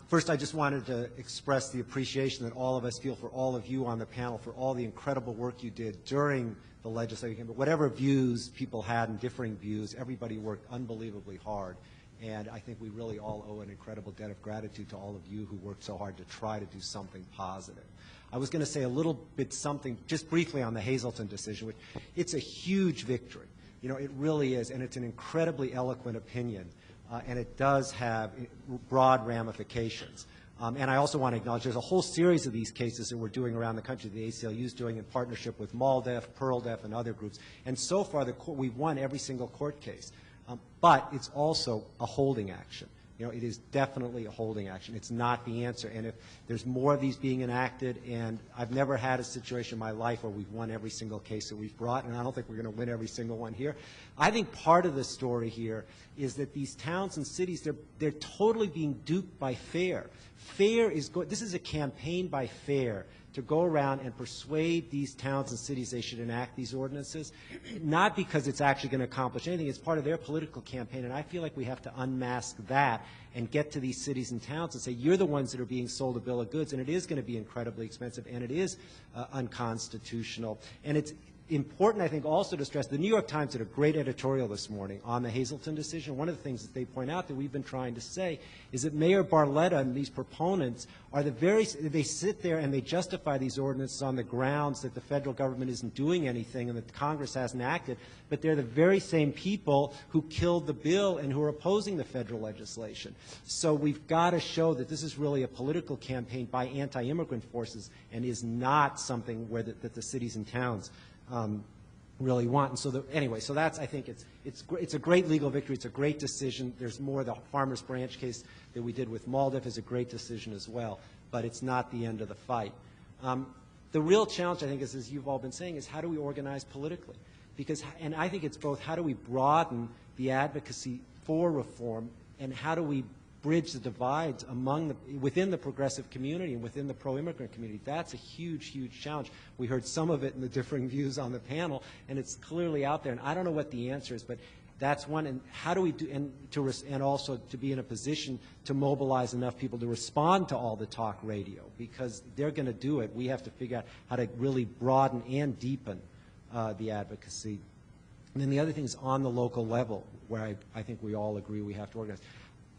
S7: First, I just wanted to express the appreciation that all of us feel for all of you on the panel for all the incredible work you did during the legislative, but whatever views people had and differing views, everybody worked unbelievably hard. And I think we really all owe an incredible debt of gratitude to all of you who worked so hard to try to do something positive. I was going to say a little bit something just briefly on the Hazleton decision, which it's a huge victory. It really is, and it's an incredibly eloquent opinion, and it does have broad ramifications. And I also want to acknowledge there's a whole series of these cases that we're doing around the country, the ACLU is doing in partnership with MALDEF, PearlDef, and other groups. And so far, we've won every single court case. But it's also a holding action. It is definitely a holding action. It's not the answer. And if there's more of these being enacted, and I've never had a situation in my life where we've won every single case that we've brought, and I don't think we're going to win every single one here. I think part of the story here is that these towns and cities, they're totally being duped by FAIR. This is a campaign by FAIR to go around and persuade these towns and cities they should enact these ordinances, not because it's actually going to accomplish anything. It's part of their political campaign, and I feel like we have to unmask that and get to these cities and towns and say, you're the ones that are being sold a bill of goods, and it is going to be incredibly expensive, and it is unconstitutional. And important, I think, also to stress, the New York Times did a great editorial this morning on the Hazleton decision. One of the things that they point out that we've been trying to say is that Mayor Barletta and these proponents are they sit there and they justify these ordinances on the grounds that the federal government isn't doing anything and that Congress hasn't acted, but they're the very same people who killed the bill and who are opposing the federal legislation. So we've got to show that this is really a political campaign by anti-immigrant forces and is not something where that the cities and towns really want. And so anyway, so that's, I think it's a great legal victory. It's a great decision. There's more. The Farmers Branch case that we did with Maldiv is a great decision as well, but it's not the end of the fight. The real challenge, I think, is, as you've all been saying, is how do we organize politically? Because, and I think it's both how do we broaden the advocacy for reform and how do we bridge the divides within the progressive community and within the pro-immigrant community. That's a huge, huge challenge. We heard some of it in the differing views on the panel, and it's clearly out there. And I don't know what the answer is, but that's one. And how do we do, and also to be in a position to mobilize enough people to respond to all the talk radio, because they're going to do it. We have to figure out how to really broaden and deepen the advocacy. And then the other thing is on the local level, where I think we all agree we have to organize.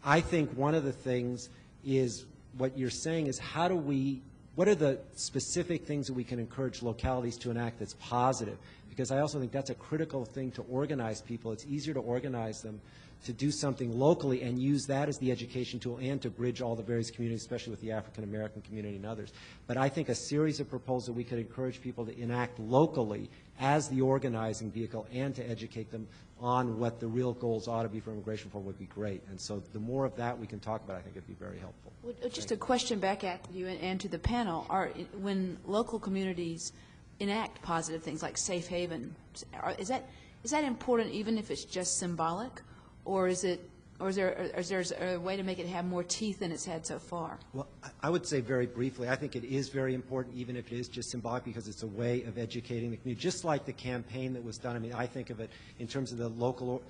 S7: I think one of the things is what you're saying is what are the specific things that we can encourage localities to enact that's positive? Because I also think that's a critical thing to organize people. It's easier to organize them to do something locally and use that as the education tool and to bridge all the various communities, especially with the African American community and others. But I think a series of proposals that we could encourage people to enact locally as the organizing vehicle and to educate them on what the real goals ought to be for immigration reform would be great. And so the more of that we can talk about, I think it would be very helpful.
S2: Well, just a question back at you and to the panel. When local communities enact positive things like safe haven, is that important even if it's just symbolic? Or is there a way to make it have more teeth than it's had so far?
S7: Well, I would say very briefly, I think it is very important, even if it is just symbolic, because it's a way of educating the community. Just like the campaign that was done, I mean, I think of it in terms of the local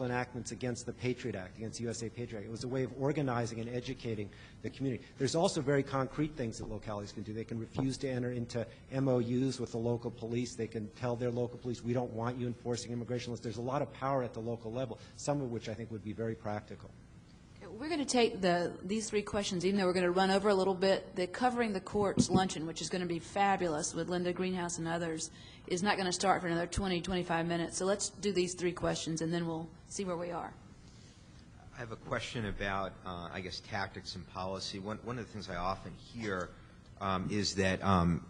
S7: enactments against the Patriot Act, against the USA Patriot Act. It was a way of organizing and educating the community. There's also very concrete things that localities can do. They can refuse to enter into MOUs with the local police. They can tell their local police, we don't want you enforcing immigration laws. There's a lot of power at the local level, some of which I think would be very practical.
S2: We're going to take these three questions, even though we're going to run over a little bit. The Covering the Courts luncheon, which is going to be fabulous with Linda Greenhouse and others, is not going to start for another 20, 25 minutes. So let's do these three questions, and then we'll see where we are.
S8: I have a question about, I guess, tactics and policy. One of the things I often hear is that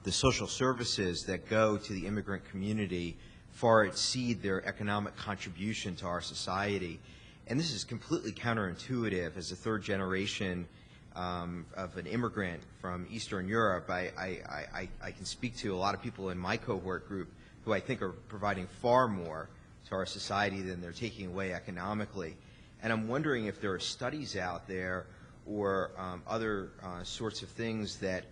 S8: the social services that go to the immigrant community far exceed their economic contribution to our society. And this is completely counterintuitive. As a third generation of an immigrant from Eastern Europe, I can speak to a lot of people in my cohort group who I think are providing far more to our society than they're taking away economically. And I'm wondering if there are studies out there or other sorts of things that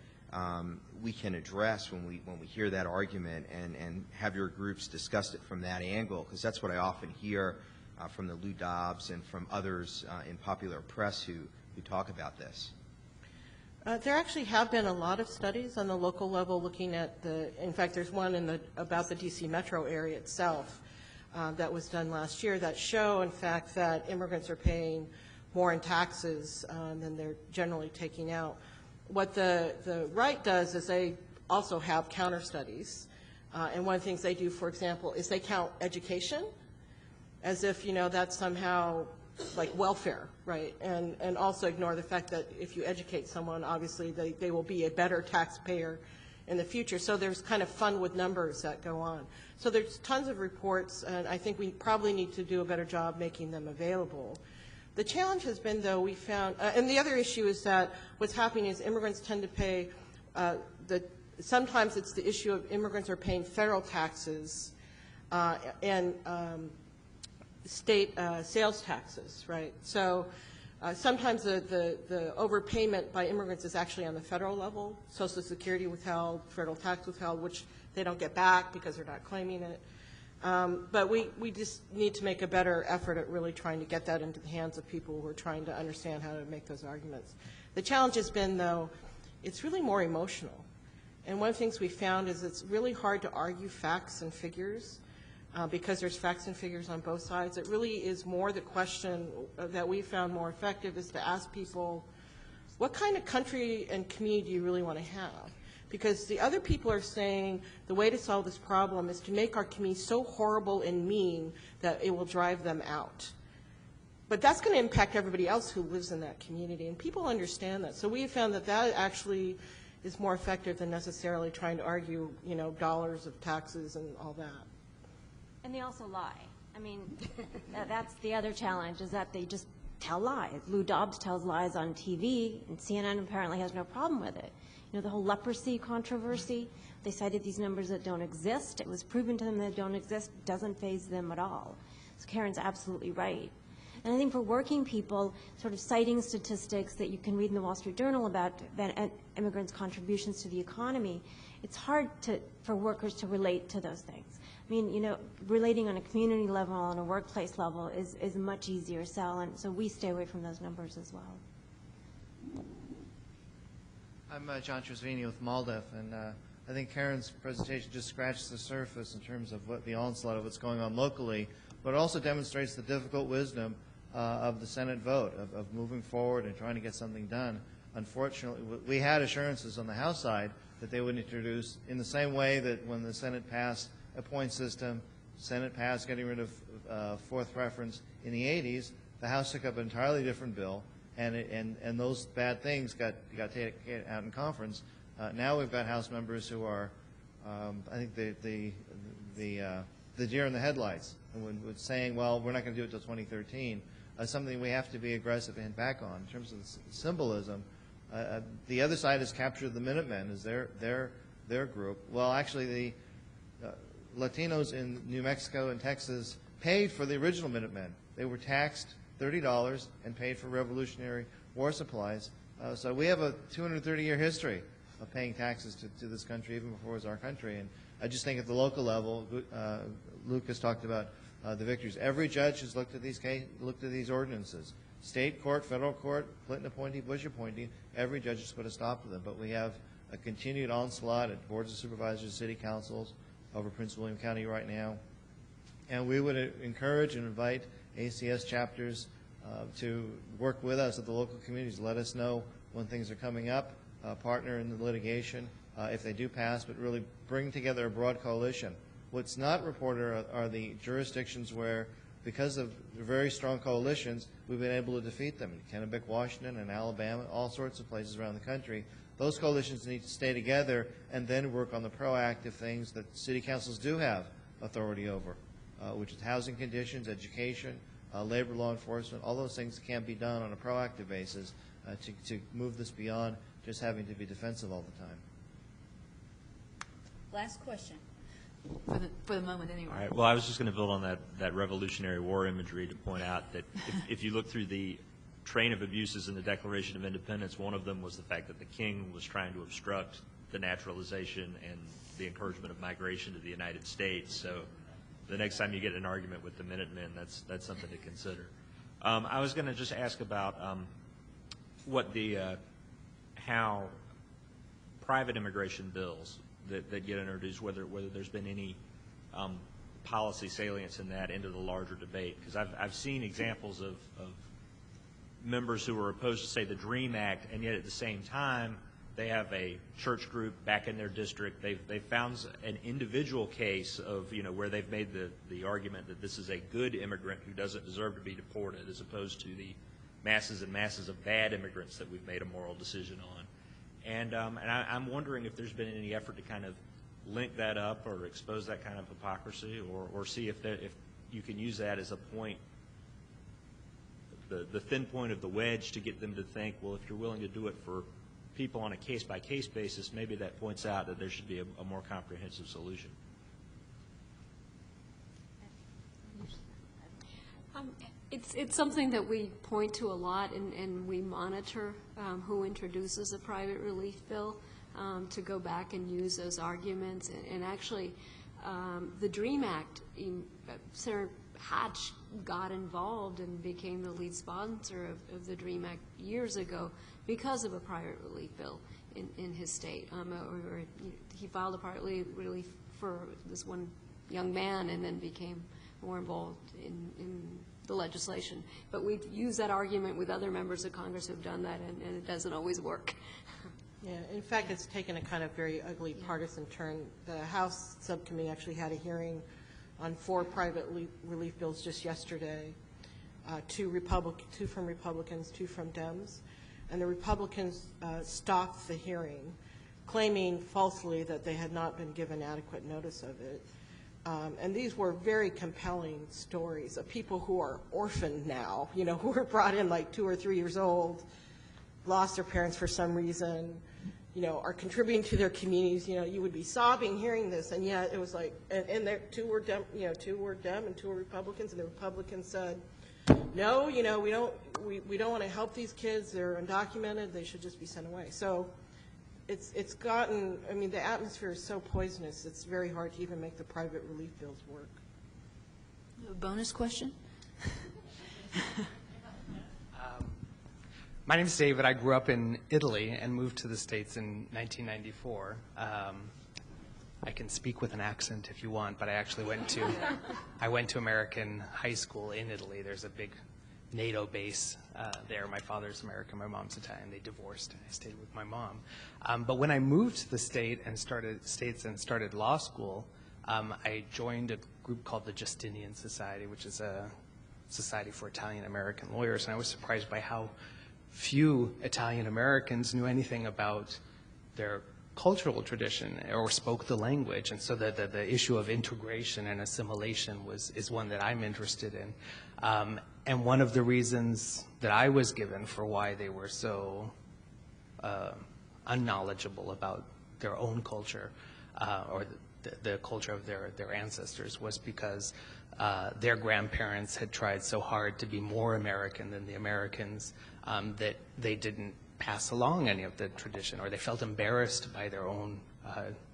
S8: we can address when we hear that argument and have your groups discuss it from that angle, because that's what I often hear from the Lou Dobbs and from others in popular press who talk about this.
S1: There actually have been a lot of studies on the local level looking at in fact, there's one about the D.C. metro area itself that was done last year that show, in fact, that immigrants are paying more in taxes than they're generally taking out. What the right does is they also have counter studies. And one of the things they do, for example, is they count education as if, that's somehow like welfare, right? And also ignore the fact that if you educate someone, obviously they will be a better taxpayer in the future. So there's kind of fun with numbers that go on. So there's tons of reports, and I think we probably need to do a better job making them available. The challenge has been, though, we found, and the other issue is that what's happening is immigrants tend to pay, sometimes it's the issue of immigrants are paying federal taxes and state sales taxes, right? So sometimes the overpayment by immigrants is actually on the federal level, Social Security withheld, federal tax withheld, which they don't get back because they're not claiming it. But we just need to make a better effort at really trying to get that into the hands of people who are trying to understand how to make those arguments. The challenge has been, though, it's really more emotional. And one of the things we found is it's really hard to argue facts and figures because there's facts and figures on both sides. It really is more the question that we found more effective is to ask people, what kind of country and community do you really want to have? Because the other people are saying the way to solve this problem is to make our community so horrible and mean that it will drive them out. But that's going to impact everybody else who lives in that community, and people understand that. So we have found that that actually is more effective than necessarily trying to argue, you know, dollars of taxes and all that.
S4: And they also lie. I mean, that's the other challenge, is that they just tell lies. Lou Dobbs tells lies on TV, and CNN apparently has no problem with it. You know, the whole leprosy controversy, they cited these numbers that don't exist. It was proven to them that don't exist, doesn't faze them at all. So Karen's absolutely right. And I think for working people, sort of citing statistics that you can read in the Wall Street Journal about immigrants' contributions to the economy, it's hard for workers to relate to those things. I mean, you know, relating on a community level, on a workplace level is a much easier sell, and so we stay away from those numbers as well.
S9: I'm John Tresvini with MALDEF, and I think Karen's presentation just scratched the surface in terms of what the onslaught of what's going on locally, but it also demonstrates the difficult wisdom of the Senate vote, of moving forward and trying to get something done. Unfortunately, we had assurances on the House side that they would introduce, in the same way that when the Senate passed a point system, Senate passed getting rid of fourth preference in the 80s, the House took up an entirely different bill, and those bad things got taken out in conference. Now we've got House members who are, I think, the deer in the headlights, and when saying, well, we're not going to do it until 2013, something we have to be aggressive and back on. In terms of the symbolism, the other side has captured the Minutemen as their group. Well, actually, the Latinos in New Mexico and Texas paid for the original Minutemen. They were taxed $30 and paid for Revolutionary War supplies. So we have a 230-year history of paying taxes to this country, even before it was our country. And I just think at the local level, Luke has talked about the victories. Every judge has looked at these ordinances. State court, federal court, Clinton appointee, Bush appointee, every judge has put a stop to them. But we have a continued onslaught at boards of supervisors, city councils, over Prince William County right now. And we would encourage and invite ACS chapters to work with us at the local communities. Let us know when things are coming up, partner in the litigation if they do pass, but really bring together a broad coalition. What's not reported are the jurisdictions where, because of very strong coalitions, we've been able to defeat them. In Kennebec, Washington, and Alabama, all sorts of places around the country. Those coalitions need to stay together and then work on the proactive things that city councils do have authority over, which is housing conditions, education, labor law enforcement. All those things can be done on a proactive basis to move this beyond just having to be defensive all the time.
S2: Last question, for the moment anyway.
S10: All right. Well, I was just going to build on that Revolutionary War imagery to point out that if you look through the train of abuses in the Declaration of Independence, one of them was the fact that the king was trying to obstruct the naturalization and the encouragement of migration to the United States. So the next time you get an argument with the Minutemen, that's something to consider. I was going to just ask about what how private immigration bills that get introduced, whether there's been any policy salience in that into the larger debate, because I've seen examples of members who are opposed to, say, the DREAM Act, and yet at the same time they have a church group back in their district. They've found an individual case of, you know, where they've made the argument that this is a good immigrant who doesn't deserve to be deported, as opposed to the masses and masses of bad immigrants that we've made a moral decision on. And I'm wondering if there's been any effort to kind of link that up or expose that kind of hypocrisy, or see if you can use that as a point, the thin point of the wedge, to get them to think, well, if you're willing to do it for people on a case-by-case basis, maybe that points out that there should be a more comprehensive solution.
S3: It's something that we point to a lot, and we monitor who introduces a private relief bill to go back and use those arguments. And actually, the DREAM Act, Senator Hatch got involved and became the lead sponsor of the DREAM Act years ago because of a private relief bill. in his state. Or he filed a partly really for this one young man and then became more involved in the legislation. But we've used that argument with other members of Congress who've done that, and it doesn't always work.
S1: Yeah, in fact, it's taken a kind of very ugly partisan turn. The House subcommittee actually had a hearing on 4 private relief bills just yesterday, 2 from Republicans, 2 from Dems. And the Republicans stopped the hearing, claiming falsely that they had not been given adequate notice of it. And these were very compelling stories of people who are orphaned now, you know, who were brought in like 2 or 3 years old, lost their parents for some reason, you know, are contributing to their communities. You know, you would be sobbing hearing this, and yet it was like, and there 2 were Dem, you know, 2 were Dem and 2 were Republicans, and the Republicans said, no, you know, we don't want to help these kids. They're undocumented. They should just be sent away. So it's gotten, I mean, the atmosphere is so poisonous, it's very hard to even make the private relief bills work.
S2: A bonus question?
S11: My name is David. I grew up in Italy and moved to the States in 1994. I can speak with an accent if you want, but I actually went to American high school in Italy. There's a big NATO base there. My father's American, my mom's Italian. They divorced, and I stayed with my mom. But when I moved to the States and started law school, I joined a group called the Justinian Society, which is a society for Italian American lawyers, and I was surprised by how few Italian Americans knew anything about their cultural tradition or spoke the language, and so the issue of integration and assimilation is one that I'm interested in. And one of the reasons that I was given for why they were so unknowledgeable about their own culture or the culture of their ancestors was because their grandparents had tried so hard to be more American than the Americans that they didn't pass along any of the tradition, or they felt embarrassed by their own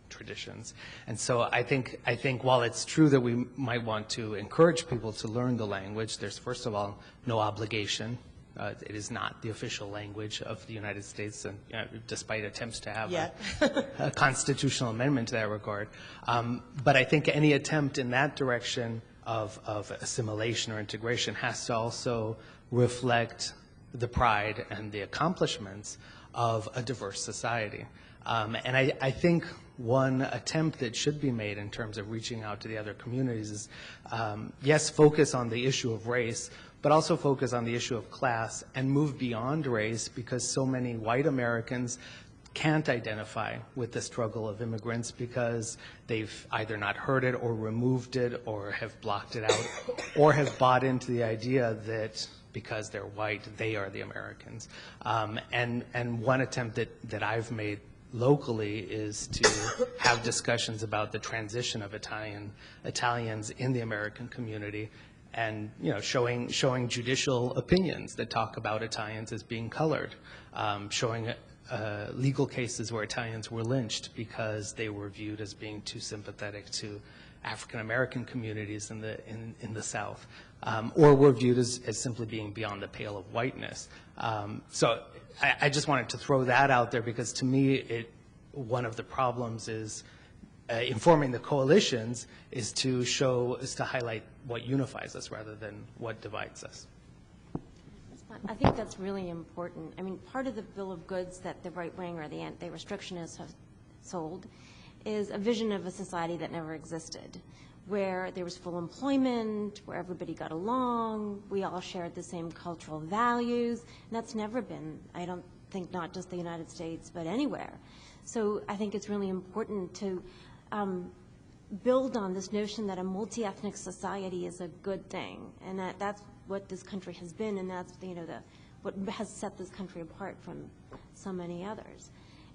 S11: traditions. And so I think while it's true that we might want to encourage people to learn the language, there's first of all no obligation. It is not the official language of the United States, and despite attempts to have a constitutional amendment to that regard. But I think any attempt in that direction of assimilation or integration has to also reflect the pride and the accomplishments of a diverse society. And I think one attempt that should be made in terms of reaching out to the other communities is, yes, focus on the issue of race, but also focus on the issue of class and move beyond race, because so many white Americans can't identify with the struggle of immigrants because they've either not heard it or removed it or have blocked it out or have bought into the idea that because they're white, they are the Americans. And one attempt that I've made locally is to have discussions about the transition of Italians in the American community, and showing judicial opinions that talk about Italians as being colored, showing legal cases where Italians were lynched because they were viewed as being too sympathetic to African American communities in the South, or were viewed as simply being beyond the pale of whiteness. So I just wanted to throw that out there, because to me, one of the problems is informing the coalitions is to highlight what unifies us rather than what divides us.
S4: I think that's really important. I mean, part of the bill of goods that the right wing or the anti-restrictionists have sold is a vision of a society that never existed, where there was full employment, where everybody got along, we all shared the same cultural values, and that's never been, I don't think, not just the United States, but anywhere. So I think it's really important to build on this notion that a multi-ethnic society is a good thing, and that's what this country has been, and that's what has set this country apart from so many others.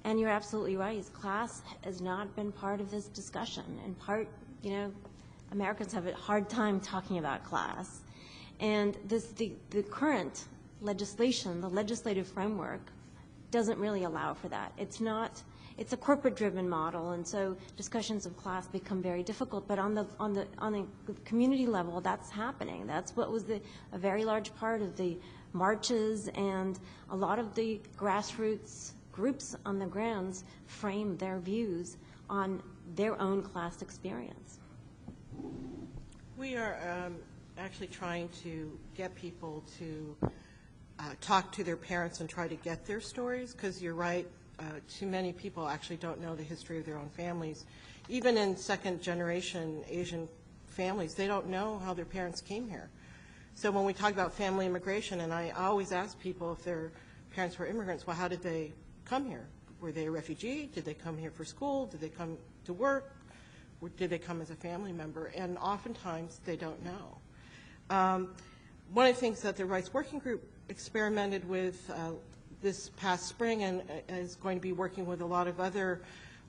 S4: And you're absolutely right. Class has not been part of this discussion. In part, Americans have a hard time talking about class. And the current legislation, the legislative framework, doesn't really allow for that. It's a corporate-driven model, and so discussions of class become very difficult. But on the community level, that's happening. That's what was a very large part of the marches and a lot of the grassroots groups on the grounds frame their views on their own class experience.
S1: We are actually trying to get people to talk to their parents and try to get their stories, because you're right, too many people actually don't know the history of their own families. Even in second-generation Asian families, they don't know how their parents came here. So when we talk about family immigration, and I always ask people if their parents were immigrants, well, how did they come here? Were they a refugee? Did they come here for school? Did they come to work? Or did they come as a family member? And oftentimes they don't know. One of the things that the Rights Working Group experimented with this past spring, and is going to be working with a lot of other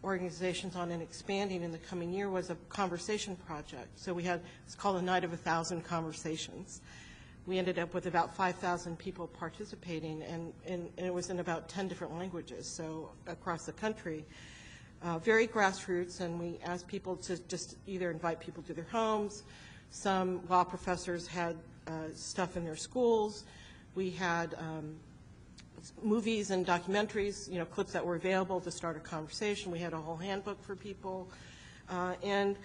S1: organizations on and expanding in the coming year, was a conversation project. So we had, it's called a Night of 1,000 Conversations. We ended up with about 5,000 people participating, and it was in about 10 different languages, so across the country. Very grassroots, and we asked people to just either invite people to their homes. Some law professors had stuff in their schools. We had movies and documentaries, clips that were available to start a conversation. We had a whole handbook for people. And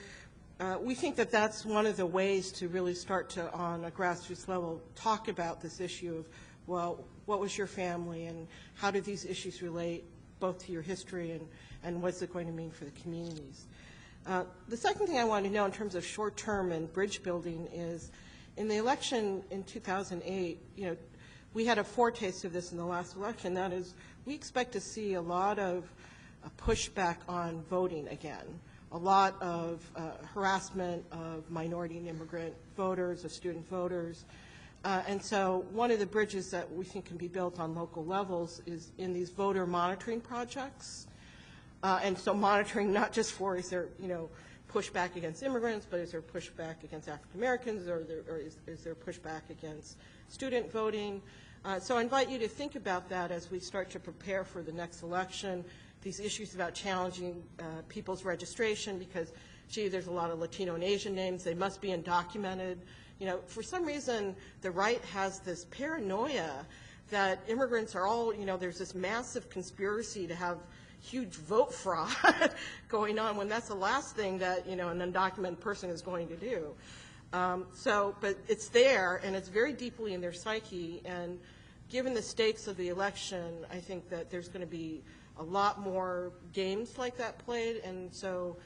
S1: we think that that's one of the ways to really start to, on a grassroots level, talk about this issue of, well, what was your family, and how do these issues relate both to your history and what's it going to mean for the communities. The second thing I want to know in terms of short-term and bridge building is, in the election in 2008, we had a foretaste of this in the last election. That is, we expect to see a lot of pushback on voting again, a lot of harassment of minority and immigrant voters, of student voters. And so one of the bridges that we think can be built on local levels is in these voter monitoring projects. And so monitoring not just for, is there, pushback against immigrants, but is there pushback against African Americans, or is there pushback against student voting? So I invite you to think about that as we start to prepare for the next election, these issues about challenging people's registration, because, gee, there's a lot of Latino and Asian names, they must be undocumented. For some reason, the right has this paranoia that immigrants are all, there's this massive conspiracy to have huge vote fraud going on, when that's the last thing that, an undocumented person is going to do. But it's there, and it's very deeply in their psyche, and given the stakes of the election, I think that there's going to be a lot more games like that played, and so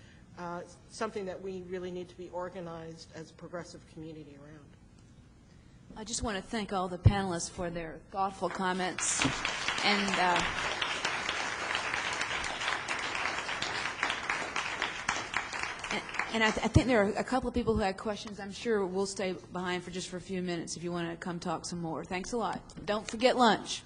S1: something that we really need to be organized as a progressive community around.
S2: I just want to thank all the panelists for their thoughtful comments, and I think there are a couple of people who had questions. I'm sure we'll stay behind for just for a few minutes if you want to come talk some more. Thanks a lot. Don't forget lunch.